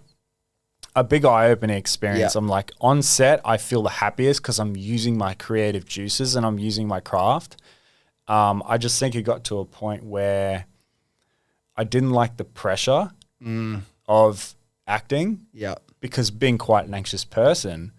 Speaker 1: a big eye-opening experience.
Speaker 2: Yeah.
Speaker 1: I'm like on set, I feel the happiest because I'm using my creative juices and I'm using my craft. I just think it got to a point where I didn't like the pressure of acting
Speaker 2: Yeah.
Speaker 1: because being quite an anxious person,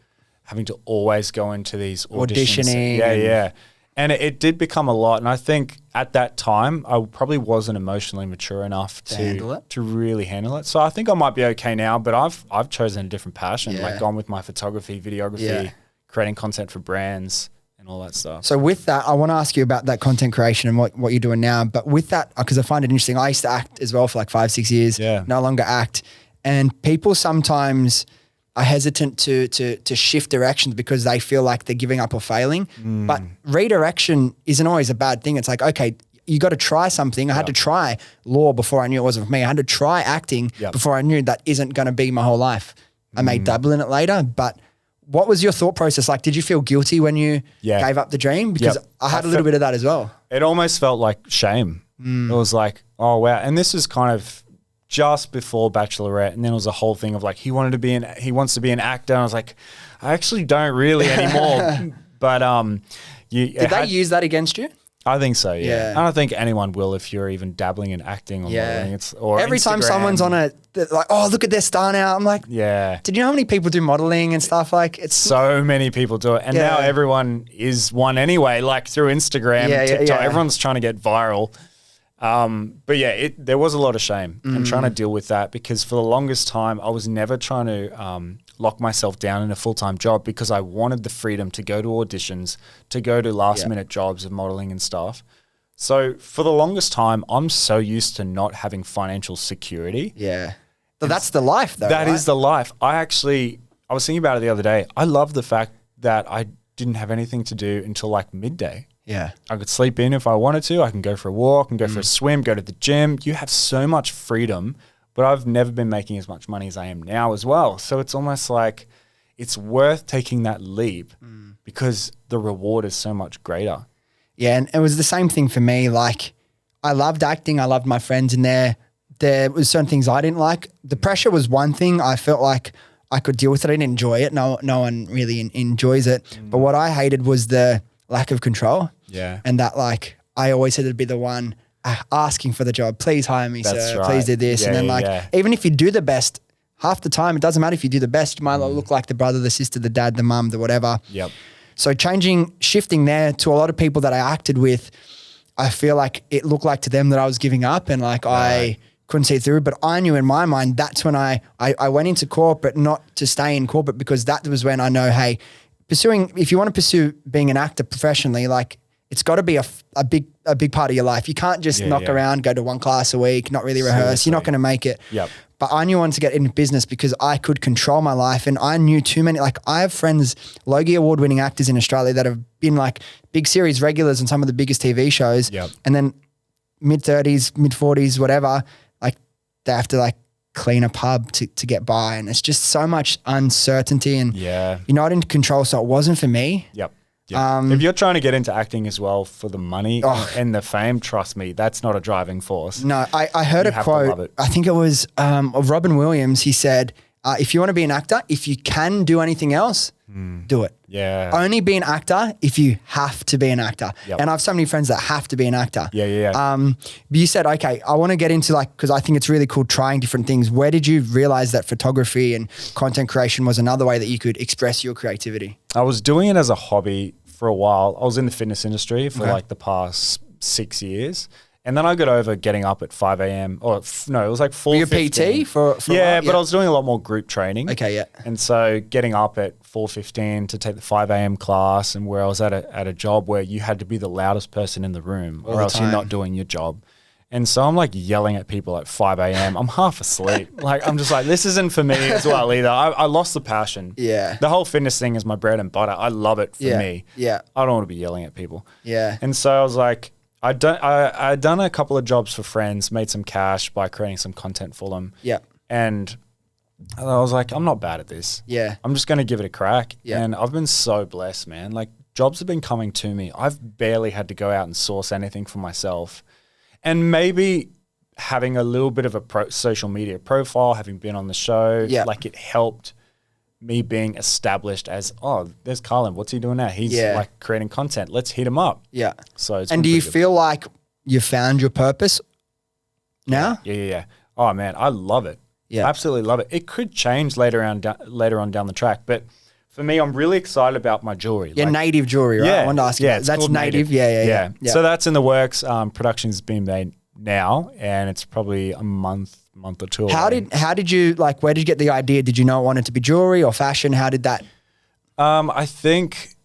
Speaker 1: having to always go into these auditions.
Speaker 2: Auditioning
Speaker 1: Yeah,
Speaker 2: and-
Speaker 1: yeah. And it did become a lot. And I think at that time, I probably wasn't emotionally mature enough
Speaker 2: handle it?
Speaker 1: to really handle it. So I think I might be okay now, but I've chosen a different passion,
Speaker 2: Yeah.
Speaker 1: like gone with my photography, videography,
Speaker 2: Yeah.
Speaker 1: creating content for brands and all that stuff.
Speaker 2: So with that, I want to ask you about that content creation and what you're doing now. But with that, because I find it interesting, I used to act as well for like 5-6 years.
Speaker 1: Yeah.
Speaker 2: No longer act. And people sometimes are hesitant to shift directions because they feel like they're giving up or failing. But redirection isn't always a bad thing. It's like, okay, you got to try something. I had to try law before I knew it wasn't for me. I had to try acting
Speaker 1: Yep.
Speaker 2: before I knew that isn't going to be my whole life. I may dabble in it later, but what was your thought process like? Did you feel guilty when you gave up the dream? Because
Speaker 1: Yep.
Speaker 2: I had a little bit of that as well.
Speaker 1: It almost felt like shame. It was like, oh wow. And this was kind of just before Bachelorette, and then it was a whole thing of like he wants to be an actor. And I was like, I actually don't really anymore. But
Speaker 2: Did they use that against you?
Speaker 1: I think so. Yeah.
Speaker 2: Yeah.
Speaker 1: I don't think anyone will if you're even dabbling in acting or modeling. Or
Speaker 2: Every time
Speaker 1: Instagram.
Speaker 2: someone's on a like, oh, look at their star now. I'm like,
Speaker 1: Yeah.
Speaker 2: did you know how many people do modeling and stuff? Like, it's
Speaker 1: So many people do it. And now
Speaker 2: Yeah.
Speaker 1: everyone is one anyway, like through Instagram,
Speaker 2: Yeah, yeah,
Speaker 1: TikTok.
Speaker 2: yeah.
Speaker 1: Everyone's trying to get viral. But yeah, there was a lot of shame and trying to deal with that because for the longest time, I was never trying to lock myself down in a full-time job because I wanted the freedom to go to auditions, to go to last-minute jobs of modeling and stuff. So for the longest time, I'm so used to not having financial security.
Speaker 2: yeah. But that's the life, though.
Speaker 1: That
Speaker 2: right?
Speaker 1: is the life. I was thinking about it the other day. I love the fact that I didn't have anything to do until like midday.
Speaker 2: yeah.
Speaker 1: I could sleep in if I wanted to. I can go for a walk, and go for a swim, go to the gym. You have so much freedom, but I've never been making as much money as I am now as well. So it's almost like it's worth taking that leap because the reward is so much greater.
Speaker 2: Yeah, and it was the same thing for me. Like, I loved acting. I loved my friends in there. There was certain things I didn't like. The pressure was one thing. I felt like I could deal with it. I didn't enjoy it. No one really enjoys it. But what I hated was the lack of control.
Speaker 1: Yeah.
Speaker 2: And that like, I always had to be the one asking for the job. Please hire me, sir.
Speaker 1: Right.
Speaker 2: Please do this.
Speaker 1: Yeah,
Speaker 2: and then like, even if you do the best, half the time, it doesn't matter if you do the best. You might look like the brother, the sister, the dad, the mum, the whatever.
Speaker 1: Yep.
Speaker 2: So shifting there to a lot of people that I acted with, I feel like it looked like to them that I was giving up and like I couldn't see it through. But I knew in my mind, that's when I went into corporate, not to stay in corporate, because that was when I know, hey, if you want to pursue being an actor professionally, like it's got to be a big part of your life. You can't just knock around, go to one class a week, not really rehearse.
Speaker 1: Seriously.
Speaker 2: You're not going to make it.
Speaker 1: Yep.
Speaker 2: But I knew I wanted to get into business because I could control my life, and I knew too many. Like I have friends, Logie Award-winning actors in Australia that have been like big series regulars on some of the biggest TV shows.
Speaker 1: Yep.
Speaker 2: And then mid-30s, mid-40s, whatever, like they have to like clean a pub to get by, and it's just so much uncertainty, and you're not in control. So it wasn't for me.
Speaker 1: Yep. Yeah. If you're trying to get into acting as well for the money and the fame, trust me, that's not a driving force.
Speaker 2: No, I heard a quote, I think it was of Robin Williams. He said, if you want to be an actor, if you can do anything else, do it.
Speaker 1: Yeah.
Speaker 2: Only be an actor if you have to be an actor.
Speaker 1: Yep.
Speaker 2: And I have so many friends that have to be an actor.
Speaker 1: Yeah.
Speaker 2: But you said, okay, I want to get into like, because I think it's really cool trying different things. Where did you realize that photography and content creation was another way that you could express your creativity?
Speaker 1: I was doing it as a hobby for a while. I was in the fitness industry for like the past 6 years. And then I got over getting up at 5 a.m. It was like 4:15.
Speaker 2: Were you a PT for
Speaker 1: yeah, but I was doing a lot more group training.
Speaker 2: Okay, yeah.
Speaker 1: And so getting up at 4:15 to take the 5 a.m. class, and where I was at a job where you had to be the loudest person in the room or else you're not doing your job. And so I'm like yelling at people at 5 a.m. I'm half asleep. Like, I'm just like, this isn't for me as well either. I lost the passion.
Speaker 2: Yeah.
Speaker 1: The whole fitness thing is my bread and butter. I love it for me.
Speaker 2: Yeah.
Speaker 1: I don't want to be yelling at people.
Speaker 2: Yeah.
Speaker 1: And so I was like, I'd done a couple of jobs for friends, made some cash by creating some content for them.
Speaker 2: Yeah.
Speaker 1: And I was like, I'm not bad at this.
Speaker 2: Yeah.
Speaker 1: I'm just going to give it a crack.
Speaker 2: Yeah.
Speaker 1: And I've been so blessed, man. Like, jobs have been coming to me. I've barely had to go out and source anything for myself. And maybe having a little bit of a social media profile, having been on the show, like it helped me being established as, oh, there's Carlin. What's he doing now? He's like creating content. Let's hit him up. Yeah. So it's
Speaker 2: and do you feel like you found your purpose now?
Speaker 1: Yeah. Oh man, I love it. Yeah. Absolutely love it. It could change later on down the track, but for me, I'm really excited about my jewelry.
Speaker 2: Yeah, like, native jewelry, right? I wanted to ask you. That's native. Yeah.
Speaker 1: So that's in the works. Production's been made now, and it's probably a month or two.
Speaker 2: How did you like? Where did you get the idea? Did you know it wanted to be jewelry or fashion? How did that?
Speaker 1: I think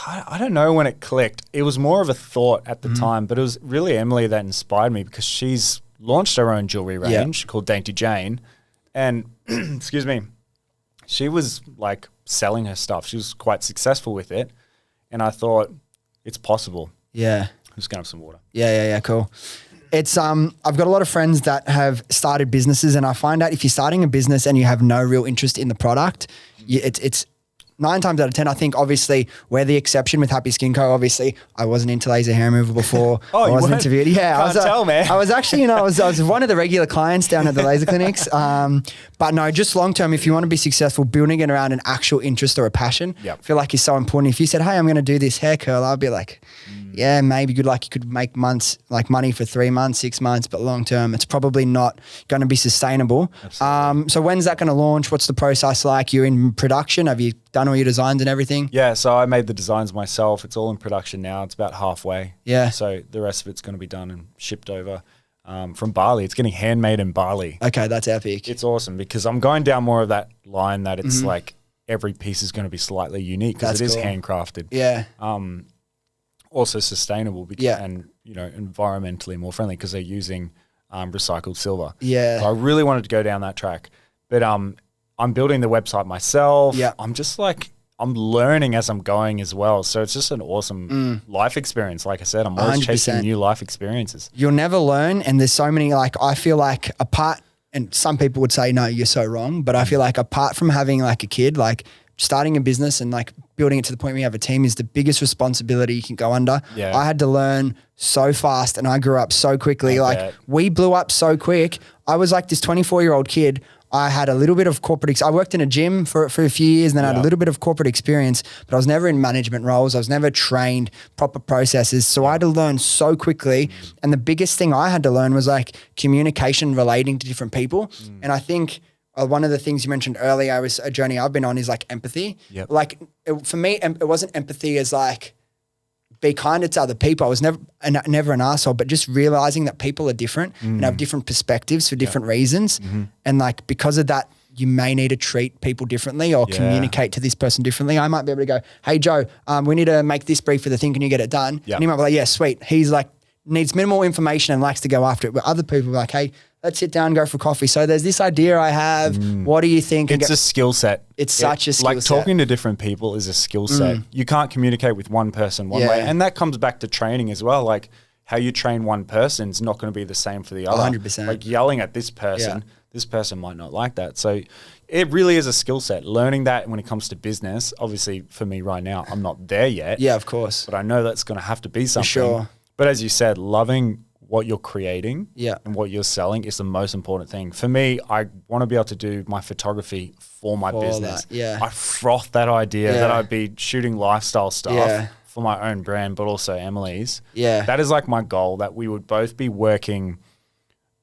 Speaker 1: I don't know when it clicked. It was more of a thought at the time, but it was really Emily that inspired me because she's launched her own jewelry range called Dainty Jane, and excuse me, she was like selling her stuff. She was quite successful with it. And I thought, it's possible. Yeah. I'm just going to have some water. Yeah, cool. It's I've got a lot of friends that have started businesses, and I find out if you're starting a business and you have no real interest in the product, it's 9 times out of 10, I think obviously we're the exception with Happy Skin Co. Obviously, I wasn't into laser hair removal before. I wasn't interviewed. Yeah, Can't tell, man.
Speaker 2: I was actually, I was one of the regular clients down at the laser clinics. But no, just long term, if you want to be successful, building it around an actual interest or a passion, I feel like is so important. If you said, hey, I'm going to do this hair curl, I'd be like, yeah, maybe good luck. You could make money for 3 months, 6 months, but long term, it's probably not going to be sustainable. So when's that going to launch? What's the process like? You're in production. Have you done all your designs and everything? Yeah, so I made the designs myself. It's all in production now. It's about halfway. Yeah. So the rest of it's going to be done and shipped over from Bali. It's getting handmade in Bali. Okay, that's epic. It's awesome because I'm going down more of that line that it's like every piece is going to be slightly unique because it is handcrafted. Yeah. Also sustainable and environmentally more friendly because they're using recycled silver. Yeah. So I really wanted to go down that track, but I'm building the website myself. Yeah. I'm just I'm learning as I'm going as well. So it's just an awesome life experience. Like I said, I'm always 100%. Chasing new life experiences. You'll never learn, and there's so many. I feel like apart, and some people would say no, you're so wrong, but I feel like apart from having a kid, starting a business and building it to the point where you have a team is the biggest responsibility you can go under. Yeah. I had to learn so fast and I grew up so quickly. We blew up so quick. I was this 24-year-old kid I had a little bit of corporate. I worked in a gym for a few years, and then I had a little bit of corporate experience, but I was never in management roles. I was never trained proper processes. So I had to learn so quickly. And the biggest thing I had to learn was like communication relating to different people. And I think one of the things you mentioned earlier was a journey I've been on is like empathy.
Speaker 1: Yep.
Speaker 2: Like for me, it wasn't empathy as like be kinder to other people. I was never an asshole, but just realizing that people are different and have different perspectives for different reasons. And like, because of that, you may need to treat people differently or communicate to this person differently. I might be able to go, hey, Joe, we need to make this brief for the thing. Can you get it done?
Speaker 1: Yep.
Speaker 2: And he might be like, yeah, sweet. He's like, needs minimal information and likes to go after it. But other people are like, hey, let's sit down and go for coffee. So there's this idea I have. What do you think?
Speaker 1: It's a skill set.
Speaker 2: It's such a skill set.
Speaker 1: Like talking to different people is a skill set. You can't communicate with one person one way. And that comes back to training as well. Like how you train one person is not going to be the same for the other.
Speaker 2: 100%.
Speaker 1: Like yelling at this person, this person might not like that. So it really is a skill set. Learning that when it comes to business, obviously for me right now, I'm not there yet.
Speaker 2: Yeah, of course.
Speaker 1: But I know that's going to have to be something.
Speaker 2: For sure.
Speaker 1: But as you said, loving what you're creating and what you're selling is the most important thing. For me, I want to be able to do my photography for my business. I froth that idea that I'd be shooting lifestyle stuff for my own brand, but also Emily's. That is like my goal, that we would both be working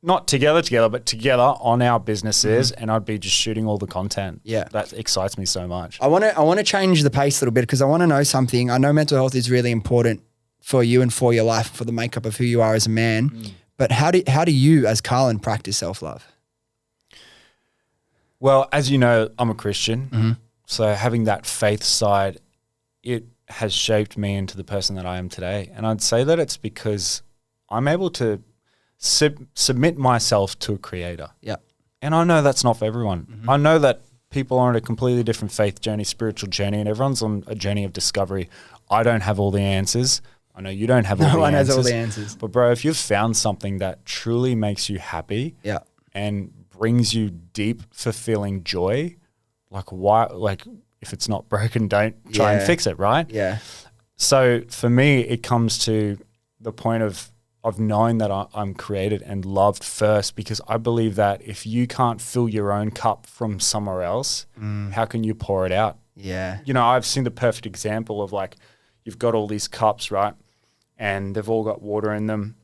Speaker 1: not together, but together on our businesses, and I'd be just shooting all the content. That excites me so much.
Speaker 2: I want to change the pace a little bit because I want to know something. I know mental health is really important for you and for your life, for the makeup of who you are as a man. But how do you as Carlin practice self-love?
Speaker 1: Well, as you know, I'm a Christian. So having that faith side, it has shaped me into the person that I am today. And I'd say that it's because I'm able to submit myself to a creator. And I know that's not for everyone. I know that people are on a completely different faith journey, spiritual journey, and everyone's on a journey of discovery. I don't have all the answers. I know you don't have all the answers. No one has all the answers. But bro, if you've found something that truly makes you happy and brings you deep, fulfilling joy, like why? Like if it's not broken, don't try and fix it, right? So for me, it comes to the point of knowing that I'm created and loved first, because I believe that if you can't fill your own cup from somewhere else, how can you pour it out? You know, I've seen the perfect example of like, you've got all these cups, right? And they've all got water in them.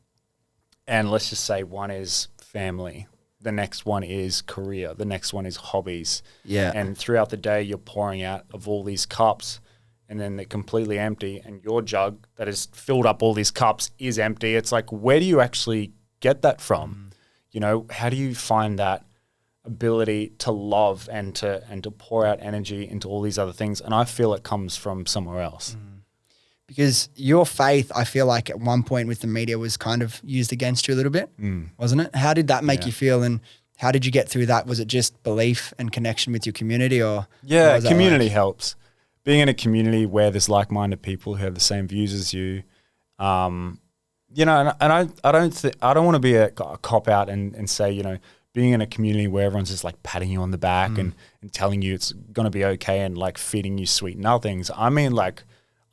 Speaker 1: And let's just say one is family. The next one is career. The next one is hobbies. And throughout the day, you're pouring out of all these cups, and then they're completely empty. And your jug that has filled up all these cups is empty. It's like, where do you actually get that from? You know, how do you find that ability to love and to pour out energy into all these other things? And I feel it comes from somewhere else.
Speaker 2: Because your faith, I feel like at one point with the media was kind of used against you a little bit, wasn't it? How did that make you feel, and how did you get through that? Was it just belief and connection with your community, or?
Speaker 1: Yeah, community helps. Being in a community where there's like-minded people who have the same views as you, you know, and I don't want to be a cop out and say, you know, being in a community where everyone's just like patting you on the back and telling you it's going to be okay and like feeding you sweet nothings. I mean, like,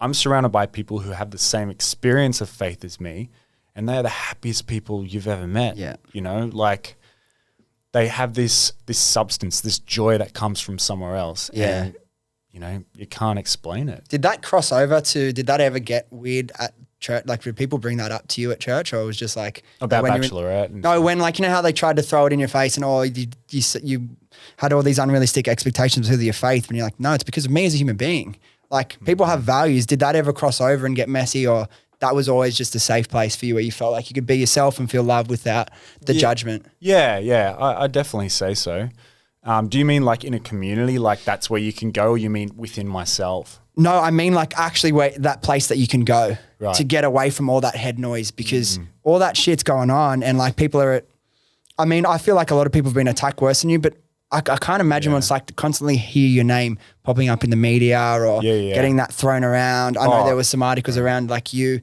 Speaker 1: I'm surrounded by people who have the same experience of faith as me, and they're the happiest people you've ever met. You know, like they have this substance, this joy that comes from somewhere else. And, you know, you can't explain it.
Speaker 2: Did that cross over to, did that ever get weird at church? Like, did people bring that up to you at church, or it was just like
Speaker 1: about Bachelorette?
Speaker 2: No, when, like, you know how they tried to throw it in your face and you had all these unrealistic expectations with your faith, and you're like, no, it's because of me as a human being. Like, people have values. Did that ever cross over and get messy, or that was always just a safe place for you where you felt like you could be yourself and feel love without the judgment?
Speaker 1: Yeah. I definitely say so. Do you mean like in a community, like that's where you can go, or you mean within myself?
Speaker 2: No, I mean like actually that place that you can go to get away from all that head noise, because all that shit's going on, and like people are I feel like a lot of people have been attacked worse than you, but I can't imagine what it's like to constantly hear your name popping up in the media or getting that thrown around. I know there was some articles around like you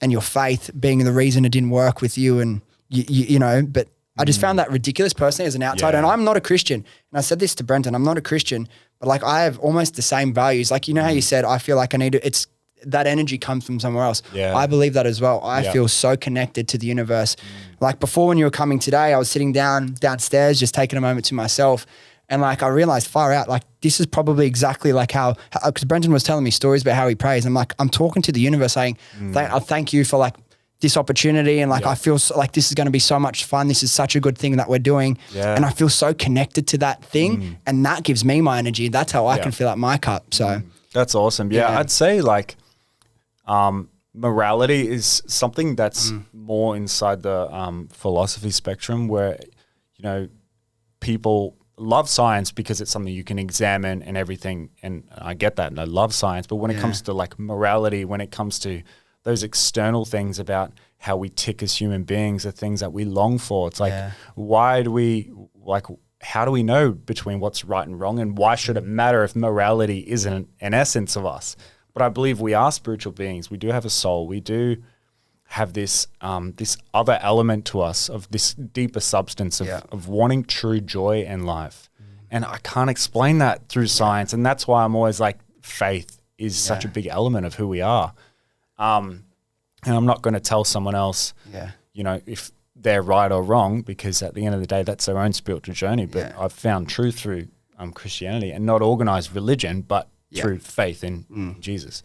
Speaker 2: and your faith being the reason it didn't work with you, and you know, but I just found that ridiculous personally as an outsider. And I'm not a Christian. And I said this to Brenton, I'm not a Christian, but like I have almost the same values. Like, you know how you said, I feel like I need to, it's that energy comes from somewhere else.
Speaker 1: Yeah.
Speaker 2: I believe that as well. I
Speaker 1: Yeah.
Speaker 2: feel so connected to the universe. Like before when you were coming today, I was sitting downstairs, just taking a moment to myself. And like, I realized far out, like this is probably exactly like how, because Brenton was telling me stories about how he prays. I'm like, I'm talking to the universe saying, I thank you for like this opportunity. And like, I feel like this is going to be so much fun. This is such a good thing that we're doing.
Speaker 1: Yeah.
Speaker 2: And I feel so connected to that thing. And that gives me my energy. That's how I can fill up my cup. So
Speaker 1: that's awesome. Yeah. I'd say like, morality is something that's more inside the philosophy spectrum where, you know, people love science because it's something you can examine and everything. And I get that and I love science. But when it comes to like morality, when it comes to those external things about how we tick as human beings, the things that we long for, it's like, why do we like, how do we know between what's right and wrong? And why should it matter if morality isn't an essence of us? But I believe we are spiritual beings. We do have a soul. We do have this this other element to us of this deeper substance of wanting true joy in life. And I can't explain that through science. And that's why I'm always like, faith is such a big element of who we are. And I'm not going to tell someone else, you know, if they're right or wrong, because at the end of the day, that's their own spiritual journey. But I've found truth through Christianity, and not organized religion, but through faith in Jesus.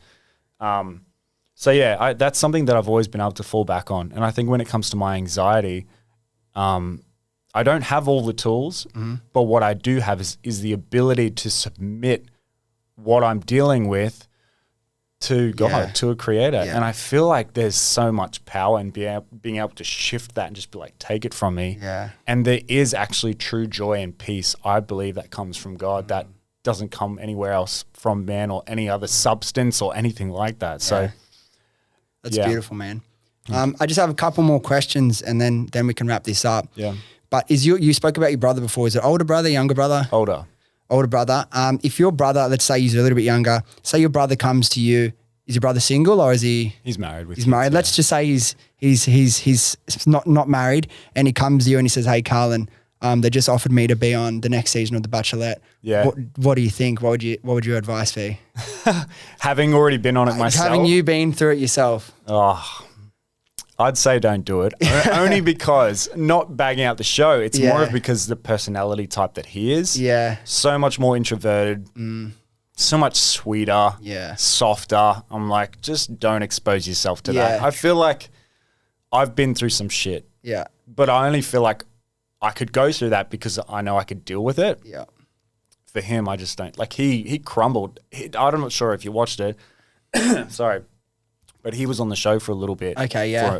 Speaker 1: So yeah, that's something that I've always been able to fall back on. And I think when it comes to my anxiety, I don't have all the tools, but what I do have is the ability to submit what I'm dealing with to God, to a creator. And I feel like there's so much power in being able to shift that and just be like, take it from me. And there is actually true joy and peace, I believe, that comes from God that doesn't come anywhere else from man or any other substance or anything like that. So
Speaker 2: that's beautiful, man. I just have a couple more questions and then we can wrap this up. But you spoke about your brother before. Is it older brother, younger brother? Older brother. If your brother, let's say he's a little bit younger, say your brother comes to you, is your brother single or is he?
Speaker 1: He's married.
Speaker 2: He's married. Let's just say he's not married, and he comes to you and he says, "Hey, Carlin, they just offered me to be on the next season of The Bachelorette. What do you think? What would your advice be?"
Speaker 1: Having already been on it myself.
Speaker 2: Having you been through it yourself.
Speaker 1: I'd say don't do it. Only because, not bagging out the show, it's more of because the personality type that he is. So much more introverted, so much sweeter, softer. I'm like, just don't expose yourself to that. I feel like I've been through some shit. But I only feel like I could go through that because I know I could deal with it. For him, I just don't. Like he crumbled. I'm not sure if you watched it. Sorry. But he was on the show for a little bit.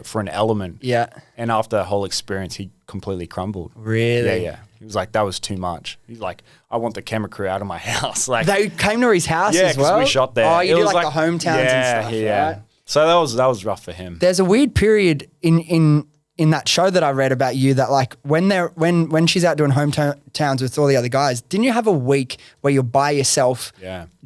Speaker 1: For an element. And after the whole experience, he completely crumbled.
Speaker 2: Really?
Speaker 1: Yeah. He was like, that was too much. He's like, I want the camera crew out of my house. Like,
Speaker 2: they came to his house as well?
Speaker 1: Yeah, because we shot there.
Speaker 2: Oh, you do like the hometowns and stuff, right?
Speaker 1: So that was rough for him.
Speaker 2: There's a weird period in that show that I read about you that like when she's out doing hometowns with all the other guys, didn't you have a week where you're by yourself?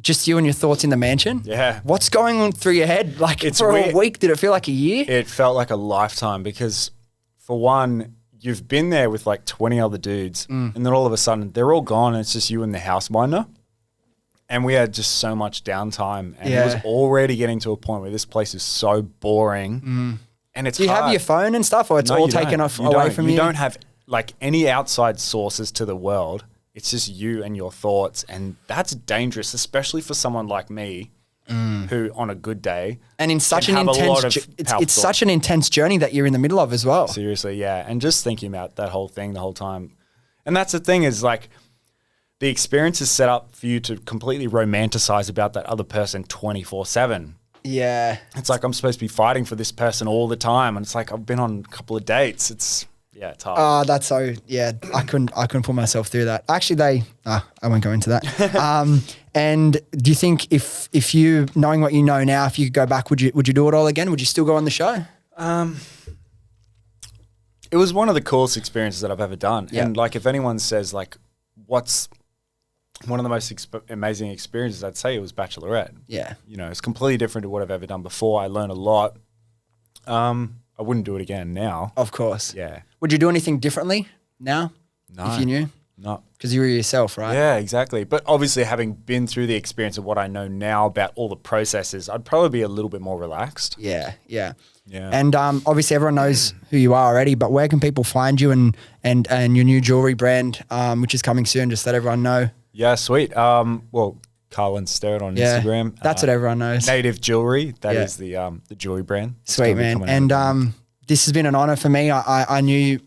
Speaker 2: Just you and your thoughts in the mansion? What's going on through your head? Like for a week, did it feel like a year?
Speaker 1: It felt like a lifetime because for one, you've been there with like 20 other dudes and then all of a sudden they're all gone and it's just you and the house minder. And we had just so much downtime and it was already getting to a point where this place is so boring. And it's
Speaker 2: Do you have your phone and stuff or it's all taken away from you?
Speaker 1: You don't have like any outside sources to the world. It's just you and your thoughts. And that's dangerous, especially for someone like me who on a good day. And in such an intense,
Speaker 2: it's such an intense journey that you're in the middle of as well.
Speaker 1: Seriously, yeah. And just thinking about that whole thing the whole time. And that's the thing is like the experience is set up for you to completely romanticize about that other person 24/7. It's like I'm supposed to be fighting for this person all the time. And it's like I've been on a couple of dates. It's hard.
Speaker 2: Oh, that's so, I couldn't put myself through that. Actually, I won't go into that. And do you think if you, knowing what you know now, if you could go back, would you do it all again? Would you still go on the show?
Speaker 1: It was one of the coolest experiences that I've ever done. And like, if anyone says like, what's one of the most amazing experiences, I'd say it was Bachelorette. You know, it's completely different to what I've ever done before. I learned a lot. I wouldn't do it again now.
Speaker 2: Of course. Would you do anything differently now?
Speaker 1: No.
Speaker 2: If you knew?
Speaker 1: No.
Speaker 2: Because you were yourself, right?
Speaker 1: Yeah, exactly. But obviously, having been through the experience of what I know now about all the processes, I'd probably be a little bit more relaxed.
Speaker 2: Yeah.
Speaker 1: Yeah.
Speaker 2: And obviously everyone knows who you are already, but where can people find you and your new jewelry brand, which is coming soon? Just let everyone know.
Speaker 1: Yeah, sweet. Well, Carlin Sterritt on Instagram.
Speaker 2: That's what everyone knows.
Speaker 1: Native Jewelry. That is the jewelry brand.
Speaker 2: Sweet, man. And this has been an honor for me. I knew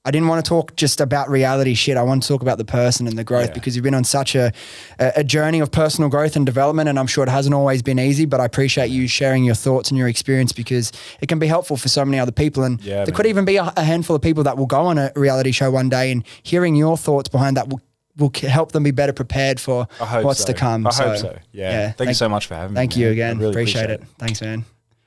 Speaker 2: I didn't want to talk just about reality shit. I want to talk about the person and the growth because you've been on such a journey of personal growth and development, and I'm sure it hasn't always been easy, but I appreciate you sharing your thoughts and your experience because it can be helpful for so many other people. And there could even be a handful of people that will go on a reality show one day, and hearing your thoughts behind that will help them be better prepared for what's to come.
Speaker 1: I hope so. Yeah. Thank you so much for having me.
Speaker 2: Thank you again. Really appreciate it. Thanks, man.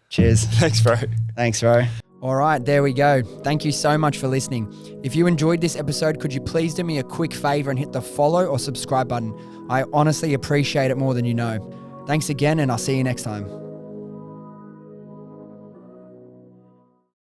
Speaker 2: Cheers.
Speaker 1: Thanks, bro.
Speaker 2: Thanks, bro. All right, there we go. Thank you so much for listening. If you enjoyed this episode, could you please do me a quick favor and hit the follow or subscribe button? I honestly appreciate it more than you know. Thanks again, and I'll see you next time.